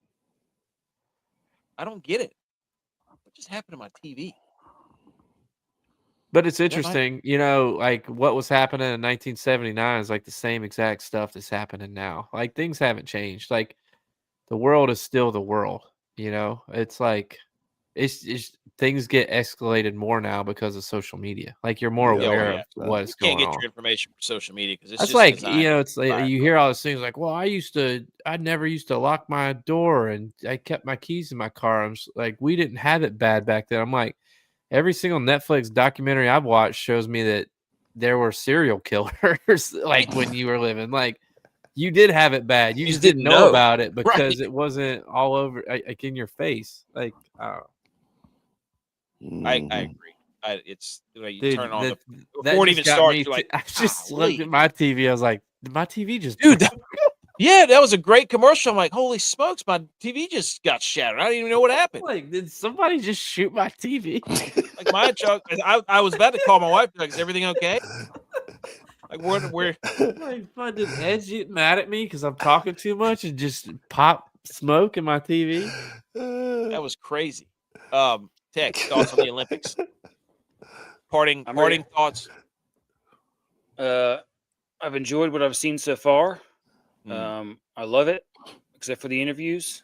Speaker 1: I don't get it. What just happened to my TV?
Speaker 2: But it's interesting, you know, like what was happening in 1979 is like the same exact stuff that's happening now. Like things haven't changed. Like the world is still the world, you know. It's like it's things get escalated more now because of social media. Like you're more aware of what's going on.
Speaker 1: You can't get your information from social media because it's
Speaker 2: that's
Speaker 1: just
Speaker 2: like, you know, it's like you hear all these things like, well, I never used to lock my door and I kept my keys in my car. I'm like, we didn't have it bad back then. I'm like, every single Netflix documentary I've watched shows me that there were serial killers like when you were living. Like you did have it bad. You just didn't know about it because it wasn't all over like in your face. Like
Speaker 1: I agree. It's the way you
Speaker 2: dude,
Speaker 1: turn on
Speaker 2: before
Speaker 1: it even starts. Like,
Speaker 2: I just looked at my TV. I was like, my TV just
Speaker 1: yeah, that was a great commercial. I'm like, holy smokes, my TV just got shattered. I don't even know what happened.
Speaker 2: Like, did somebody just shoot my TV?
Speaker 1: Like my Chuck, I was about to call my wife. Like, is everything okay? Like, we're
Speaker 2: like, did Ed get mad at me because I'm talking too much and just pop smoke in my TV?
Speaker 1: That was crazy. Tech thoughts on the Olympics. Parting thoughts.
Speaker 4: I've enjoyed what I've seen so far. I love it, except for the interviews.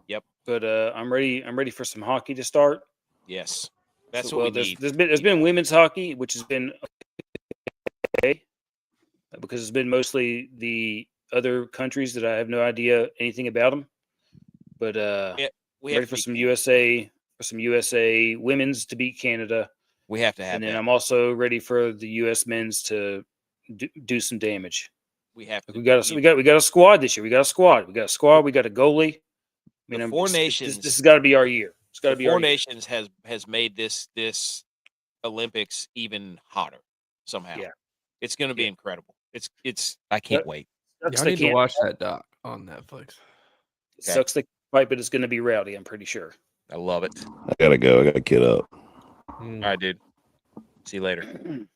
Speaker 1: Yep.
Speaker 4: But I'm ready for some hockey to start.
Speaker 1: Yes. That's what we need.
Speaker 4: There's been women's hockey, which has been okay, because it's been mostly the other countries that I have no idea anything about them. But
Speaker 1: We
Speaker 4: ready
Speaker 1: have
Speaker 4: for
Speaker 1: to
Speaker 4: some
Speaker 1: be-
Speaker 4: USA women's to beat Canada,
Speaker 1: We have to have
Speaker 4: and then
Speaker 1: that.
Speaker 4: I'm also ready for the US men's to do some damage.
Speaker 1: We have to.
Speaker 4: We got a squad this year. We got a squad. We got a goalie. I mean,
Speaker 1: Four
Speaker 4: this
Speaker 1: Nations.
Speaker 4: has got to be our year. It's got to be our
Speaker 1: Four
Speaker 4: year.
Speaker 1: Nations has made this Olympics even hotter somehow.
Speaker 4: Yeah.
Speaker 1: It's going to be
Speaker 4: Yeah.
Speaker 1: incredible. It's I can't wait.
Speaker 4: Sucks
Speaker 2: Y'all
Speaker 4: they
Speaker 2: need to
Speaker 4: can't
Speaker 2: watch that doc on Netflix.
Speaker 4: Sucks they fight, but it's going to be rowdy. I'm pretty sure.
Speaker 1: I love it.
Speaker 3: I gotta go. I gotta get up.
Speaker 1: All right, dude. See you later.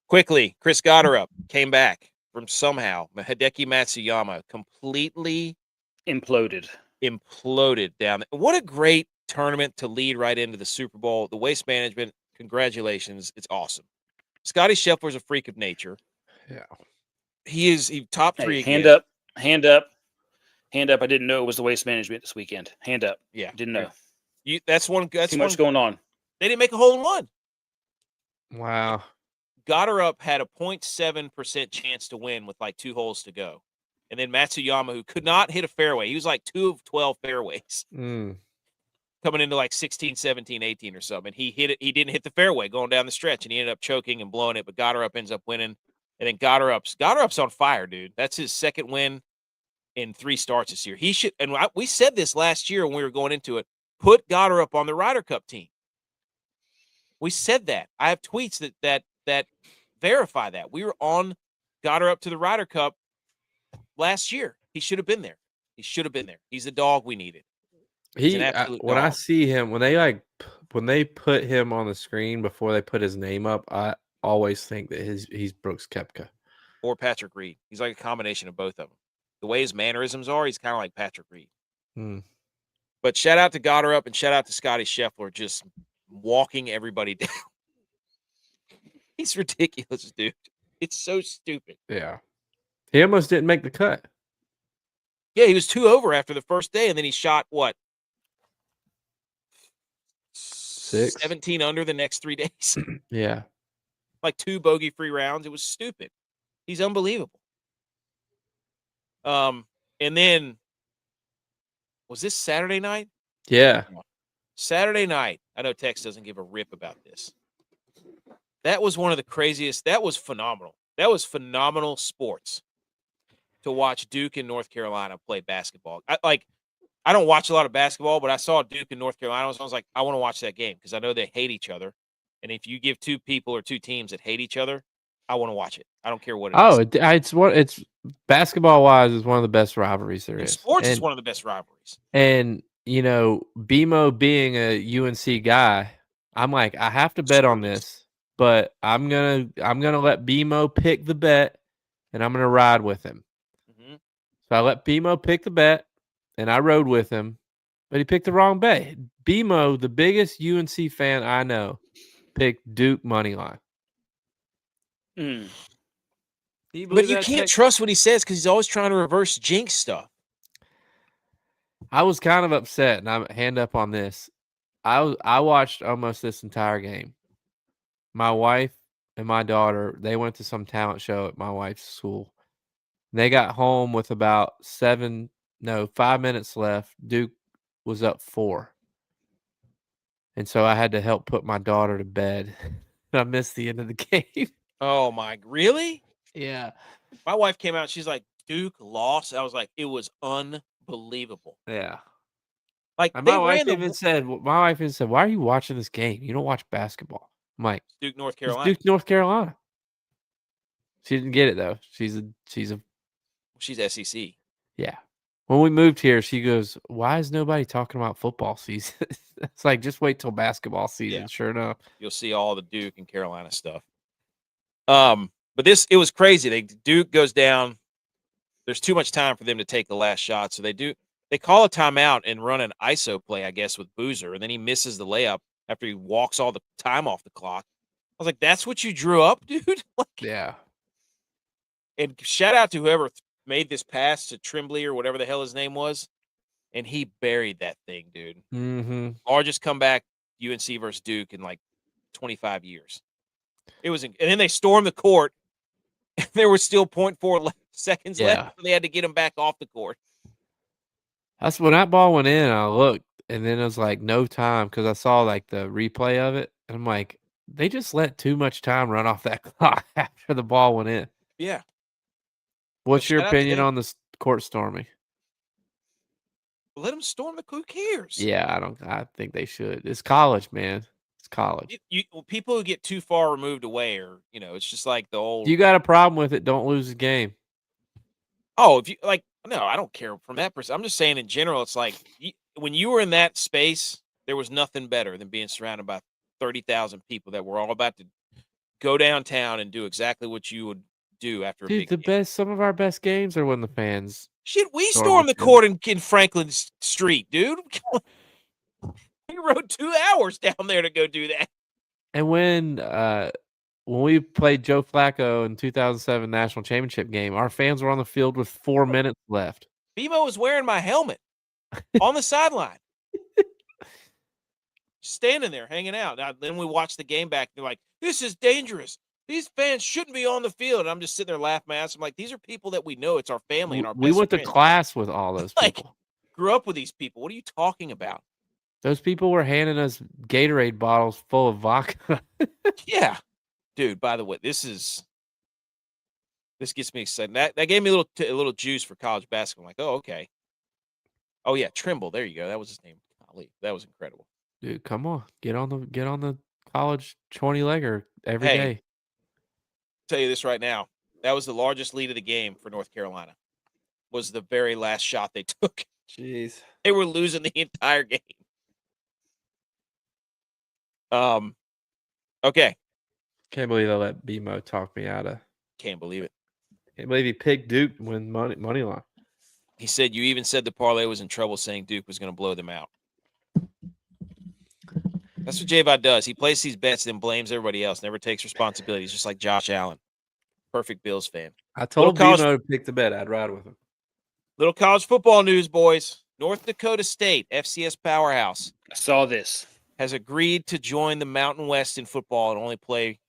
Speaker 1: Quickly, Chris Gotterup came back from somehow. Hideki Matsuyama completely
Speaker 4: Imploded
Speaker 1: down. What a great tournament to lead right into the Super Bowl. The Waste Management, congratulations. It's awesome. Scotty Scheffler's a freak of nature.
Speaker 2: Yeah.
Speaker 1: He top three
Speaker 4: Hey,
Speaker 1: again.
Speaker 4: hand up. I didn't know it was the Waste Management this weekend. Hand up.
Speaker 1: Yeah.
Speaker 4: Didn't know.
Speaker 1: That's too
Speaker 4: much going on.
Speaker 1: They didn't make a hole in one.
Speaker 2: Wow.
Speaker 1: Gotterup had a 0.7% chance to win with like 2 holes to go. And then Matsuyama, who could not hit a fairway. He was like 2 of 12 fairways coming into like 16, 17, 18 or something. And he hit it. He didn't hit the fairway going down the stretch, and he ended up choking and blowing it. But Gotterup ends up winning. And then Gotterup's on fire, dude. That's his second win in 3 starts this year. He should. And we said this last year when we were going into it. Put Gotterup on the Ryder Cup team. We said that. I have tweets that verify that. We were on Gotterup to the Ryder Cup last year. He should have been there. He's the dog we needed. He's an absolute
Speaker 2: when I
Speaker 1: dog.
Speaker 2: see him, when they put him on the screen before they put his name up, I always think that he's Brooks Koepka
Speaker 1: or Patrick Reed. He's like a combination of both of them. The way his mannerisms are, he's kind of like Patrick Reed. But shout out to Gotterup and shout out to Scotty Scheffler, just walking everybody down. He's ridiculous, dude. It's so stupid.
Speaker 2: Yeah. He almost didn't make the cut.
Speaker 1: Yeah, he was 2 over after the first day, and then he shot what?
Speaker 2: 6?
Speaker 1: 17 under the next 3 days.
Speaker 2: Yeah.
Speaker 1: Like 2 bogey-free rounds. It was stupid. He's unbelievable. And then was this Saturday night?
Speaker 2: Yeah.
Speaker 1: Saturday night. I know Tex doesn't give a rip about this. That was one of the craziest. That was phenomenal. That was phenomenal sports to watch Duke and North Carolina play basketball. I don't watch a lot of basketball, but I saw Duke and North Carolina. So I was like, I want to watch that game because I know they hate each other. And if you give 2 people or 2 teams that hate each other, I want to watch it. I don't care what it is.
Speaker 2: It's basketball wise is one of the best rivalries there is.
Speaker 1: Sports is one of the best rivalries.
Speaker 2: And BMO being a UNC guy, I'm like, I have to bet on this, but I'm gonna let BMO pick the bet, and I'm gonna ride with him.
Speaker 1: Mm-hmm.
Speaker 2: So I let BMO pick the bet, and I rode with him, but he picked the wrong bet. BMO, the biggest UNC fan I know, picked Duke money line.
Speaker 1: But you can't trust what he says because he's always trying to reverse jinx stuff.
Speaker 2: I was kind of upset, and I'm hand up on this. I watched almost this entire game. My wife and my daughter, they went to some talent show at my wife's school. They got home with about 5 minutes left. Duke was up 4. And so I had to help put my daughter to bed. I missed the end of the game.
Speaker 1: Oh, my. Really?
Speaker 2: Yeah.
Speaker 1: My wife came out. She's like, Duke lost. I was like, it was unbelievable.
Speaker 2: Yeah.
Speaker 1: Like,
Speaker 2: my wife even said, why are you watching this game? You don't watch basketball. I'm like,
Speaker 1: Duke, North Carolina.
Speaker 2: Duke, North Carolina. She didn't get it, though. She's
Speaker 1: SEC.
Speaker 2: Yeah. When we moved here, she goes, why is nobody talking about football season? It's like, just wait till basketball season. Yeah. Sure enough.
Speaker 1: You'll see all the Duke and Carolina stuff. But it was crazy. Duke goes down. There's too much time for them to take the last shot. So they call a timeout and run an ISO play, I guess, with Boozer. And then he misses the layup after he walks all the time off the clock. I was like, that's what you drew up, dude?
Speaker 2: Yeah.
Speaker 1: And shout out to whoever made this pass to Tremblay or whatever the hell his name was. And he buried that thing, dude.
Speaker 2: Mm-hmm.
Speaker 1: Largest comeback UNC versus Duke in like 25 years. It was, and then they stormed the court. And there was still 0.4 seconds left. So they had to get him back off the court.
Speaker 2: That's when that ball went in. I looked, and then it was like no time because I saw like the replay of it, and I'm like, they just let too much time run off that clock after the ball went in.
Speaker 1: Yeah.
Speaker 2: What's
Speaker 1: But
Speaker 2: your
Speaker 1: shout out to
Speaker 2: opinion
Speaker 1: them.
Speaker 2: on this court storming?
Speaker 1: Let them storm the. Who cares?
Speaker 2: Yeah, I think they should. It's college, man. It's college.
Speaker 1: People who get too far removed away, or it's just like the old.
Speaker 2: You got a problem with it? Don't lose the game.
Speaker 1: Oh, if you like, no, I don't care from that perspective. I'm just saying in general, it's like when you were in that space, there was nothing better than being surrounded by 30,000 people that were all about to go downtown and do exactly what you would do after a big game.
Speaker 2: Some of our best games are when the fans.
Speaker 1: Shit, we
Speaker 2: storm
Speaker 1: stormed
Speaker 2: the
Speaker 1: the court in Franklin Street, dude. We rode 2 hours down there to go do that.
Speaker 2: And when we played Joe Flacco in 2007 national championship game, our fans were on the field with 4 minutes left.
Speaker 1: BMO was wearing my helmet on the sideline, standing there hanging out. Now, then we watched the game back. They're like, "This is dangerous. These fans shouldn't be on the field." And I'm just sitting there laughing my ass. I'm like, "These are people that we know. It's our family and our
Speaker 2: We
Speaker 1: best
Speaker 2: went to
Speaker 1: friends.
Speaker 2: class with all those
Speaker 1: Like,
Speaker 2: people.
Speaker 1: Grew up with these people. What are you talking about?"
Speaker 2: Those people were handing us Gatorade bottles full of vodka.
Speaker 1: Yeah, dude. By the way, this gets me excited. That gave me a little juice for college basketball. I'm like, oh, okay. Oh yeah, Trimble. There you go. That was his name. Golly, that was incredible.
Speaker 2: Dude, come on, get on the college 20-legger every day.
Speaker 1: Tell you this right now. That was the largest lead of the game for North Carolina. Was the very last shot they took.
Speaker 2: Jeez,
Speaker 1: they were losing the entire game. Okay.
Speaker 2: Can't believe I let BMO talk me out of.
Speaker 1: Can't believe it.
Speaker 2: Can't believe he picked Duke when money line.
Speaker 1: He said you even said the parlay was in trouble, saying Duke was going to blow them out. That's what J-Bot does. He places these bets and blames everybody else. Never takes responsibility. He's just like Josh Allen. Perfect Bills fan.
Speaker 2: I told BMO to pick the bet. I'd ride with him.
Speaker 1: Little college football news, boys. North Dakota State, FCS powerhouse.
Speaker 4: I saw this.
Speaker 1: Has agreed to join the Mountain West in football and only play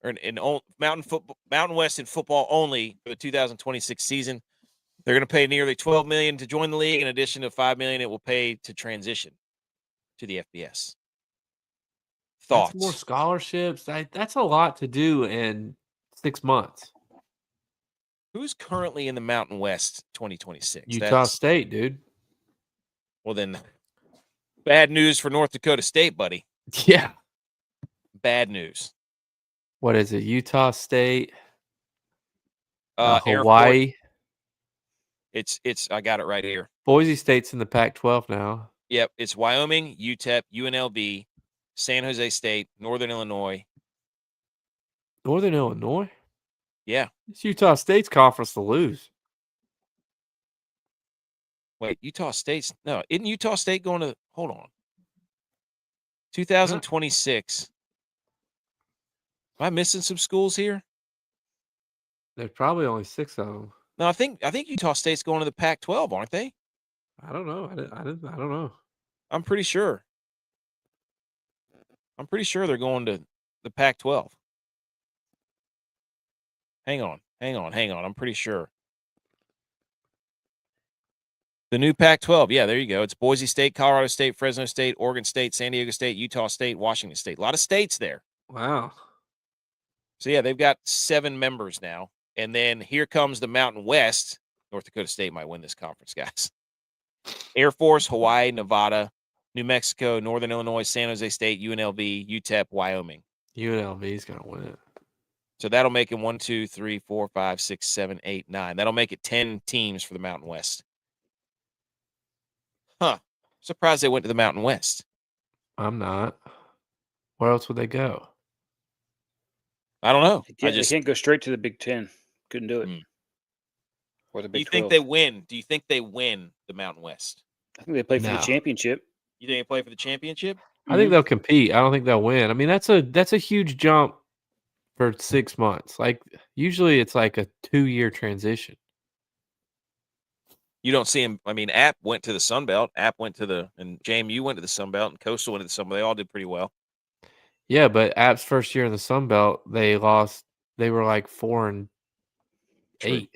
Speaker 1: in Mountain West in football only for the 2026 season. They're going to pay nearly $12 million to join the league. In addition to $5 million, it will pay to transition to the FBS. Thoughts?
Speaker 2: That's more scholarships. That's a lot to do in 6 months.
Speaker 1: Who's currently in the Mountain West 2026?
Speaker 2: Utah State, dude.
Speaker 1: Well, then, bad news for North Dakota State, buddy.
Speaker 2: Yeah.
Speaker 1: Bad news.
Speaker 2: What is it? Utah State,
Speaker 1: Hawaii.
Speaker 2: It's
Speaker 1: I got it right here.
Speaker 2: Boise State's in the Pac-12 now.
Speaker 1: Yep, it's Wyoming, UTEP, UNLV, San Jose State, Northern Illinois.
Speaker 2: Northern Illinois?
Speaker 1: Yeah.
Speaker 2: It's Utah State's conference to lose.
Speaker 1: Wait, isn't Utah State going to – hold on. 2026. Am I missing some schools here?
Speaker 2: There's probably only 6 of them.
Speaker 1: No, I think Utah State's going to the Pac-12, aren't they?
Speaker 2: I don't know. I don't know.
Speaker 1: I'm pretty sure. They're going to the Pac-12. Hang on. I'm pretty sure. The new Pac-12. Yeah, there you go. It's Boise State, Colorado State, Fresno State, Oregon State, San Diego State, Utah State, Washington State. A lot of states there.
Speaker 2: Wow.
Speaker 1: So, yeah, they've got 7 members now. And then here comes the Mountain West. North Dakota State might win this conference, guys. Air Force, Hawaii, Nevada, New Mexico, Northern Illinois, San Jose State, UNLV, UTEP, Wyoming.
Speaker 2: UNLV's going to win it.
Speaker 1: So that'll make it 1, 2, 3, 4, 5, 6, 7, 8, 9. That'll make it 10 teams for the Mountain West. Huh. Surprised they went to the Mountain West.
Speaker 2: I'm not. Where else would they go?
Speaker 1: I don't know.
Speaker 4: They can't go straight to the Big Ten. Couldn't do it. Or the Big 12.
Speaker 1: Do you think they win? Do you think they win the Mountain West?
Speaker 4: I think they play for the championship.
Speaker 1: You think they play for the championship?
Speaker 2: I think they'll compete. I don't think they'll win. I mean, that's a huge jump for 6 months. Like usually it's like a 2-year transition.
Speaker 1: You don't see him. I mean, App went to the Sun Belt. And JMU went to the Sun Belt, and Coastal went to the Sun Belt. They all did pretty well.
Speaker 2: Yeah, but App's first year in the Sun Belt, they lost. They were like 4-8.
Speaker 1: True.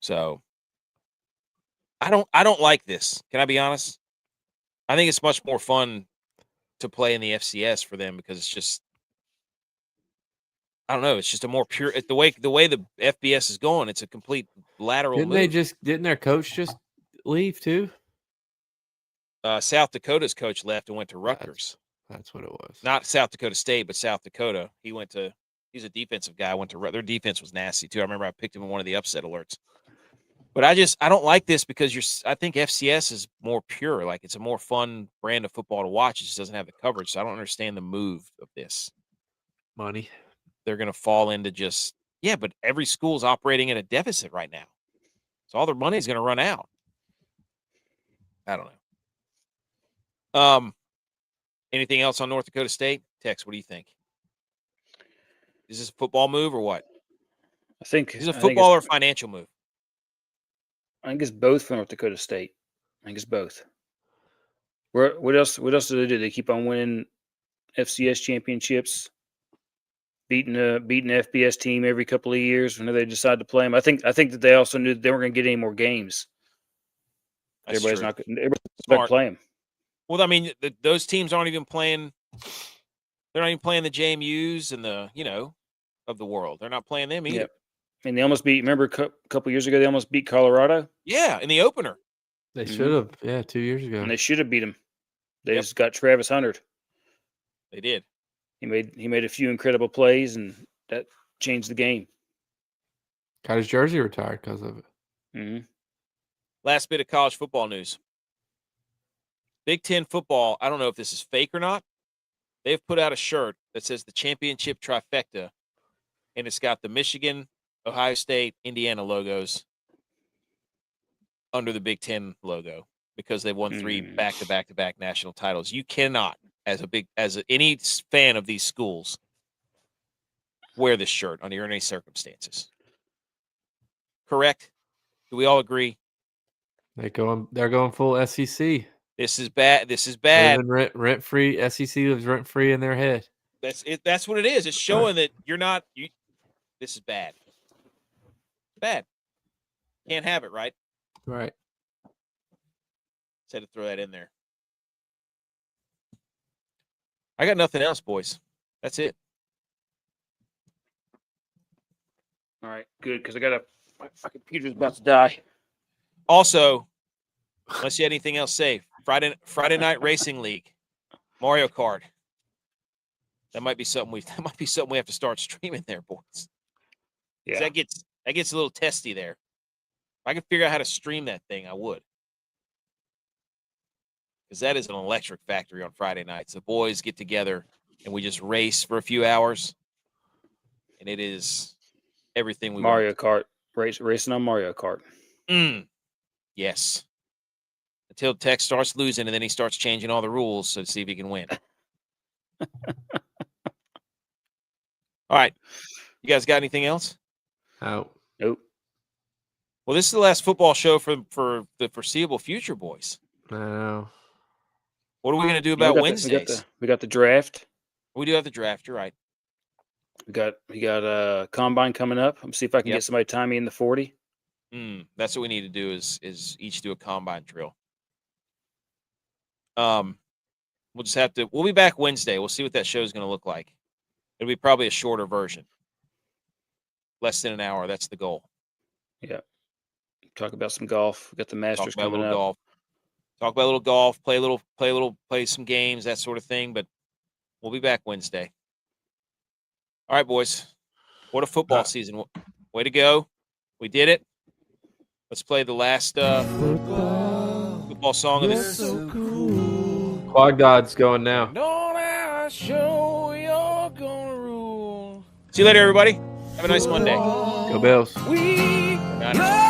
Speaker 1: So I don't like this. Can I be honest? I think it's much more fun to play in the FCS for them because it's just I don't know. It's just a more pure the way the FBS is going. It's a complete lateral move.
Speaker 2: Didn't their coach just leave too?
Speaker 1: South Dakota's coach left and went to Rutgers.
Speaker 2: That's what it was.
Speaker 1: Not South Dakota State, but South Dakota. He's a defensive guy. Went to their defense was nasty too. I remember I picked him in one of the upset alerts. But I don't like this because I think FCS is more pure. Like it's a more fun brand of football to watch. It just doesn't have the coverage. So I don't understand the move of this.
Speaker 2: Money.
Speaker 1: They're going to fall into but every school's operating at a deficit right now. So all their money is going to run out. I don't know. Anything else on North Dakota State? Tex, what do you think? Is this a football move or what?
Speaker 4: I think
Speaker 1: is it a football or financial move?
Speaker 4: I think it's both for North Dakota State. I think it's both. What else do they do? They keep on winning FCS championships, beating FBS team every couple of years whenever they decide to play them. I think that they also knew that they weren't going to get any more games. Everybody's not going to play them.
Speaker 1: Well, I mean, those teams aren't even playing. They're not even playing the JMUs and the of the world. They're not playing them either.
Speaker 4: Yep. And they almost beat. Remember a couple years ago, they almost beat Colorado.
Speaker 1: Yeah, in the opener.
Speaker 2: They should have. Yeah, 2 years ago.
Speaker 4: And they should have beat them. They just got Travis Hunter.
Speaker 1: They did.
Speaker 4: He made a few incredible plays, and that changed the game.
Speaker 2: Got his jersey retired because of it.
Speaker 4: Mm-hmm.
Speaker 1: Last bit of college football news. Big Ten football, I don't know if this is fake or not. They've put out a shirt that says the championship trifecta, and it's got the Michigan, Ohio State, Indiana logos under the Big Ten logo because they won 3 back-to-back-to-back national titles. You cannot, any fan of these schools, wear this shirt under any circumstances. Correct? Do we all agree?
Speaker 2: They're going full SEC.
Speaker 1: This is bad. This is bad.
Speaker 2: Rent free. SEC lives rent free in their head.
Speaker 1: That's it. That's what it is. It's showing that you're not. This is bad. Bad. Can't have it, right?
Speaker 2: Right.
Speaker 1: Just had to throw that in there. I got nothing else, boys. That's it.
Speaker 4: All right, good, because my computer's about to die.
Speaker 1: Also, unless you had anything else, say Friday Night Racing League, Mario Kart. That might be something we have to start streaming there, boys. Yeah, that gets a little testy there. If I could figure out how to stream that thing, I would. Because that is an electric factory on Friday nights. The boys get together and we just race for a few hours, and it is everything we
Speaker 4: Mario
Speaker 1: want.
Speaker 4: Kart racing on Mario Kart.
Speaker 1: Yes. Until Tex starts losing, and then he starts changing all the rules to see if he can win. All right. You guys got anything else?
Speaker 2: Nope.
Speaker 1: Well, this is the last football show for the foreseeable future, boys.
Speaker 2: No.
Speaker 1: What are we going to do about Wednesdays?
Speaker 4: We got the draft.
Speaker 1: We do have the draft. You're right.
Speaker 4: We got a combine coming up. I'm see if I can get somebody to tie me in the 40.
Speaker 1: That's what we need to do is each do a combine drill. We'll just have to. We'll be back Wednesday. We'll see what that show is going to look like. It'll be probably a shorter version, less than an hour. That's the goal.
Speaker 4: Yeah. Talk about some golf. We got the Masters coming up.
Speaker 1: Golf. Talk about a little golf. Play some games, that sort of thing. But we'll be back Wednesday. All right, boys. What a football season! Way to go. We did it. Let's play the last football song of this.
Speaker 2: So cool. Quad God's going now.
Speaker 1: Don't I show you're gonna rule. See you later, everybody. Have a nice Monday.
Speaker 2: Go Bills.
Speaker 1: We got it.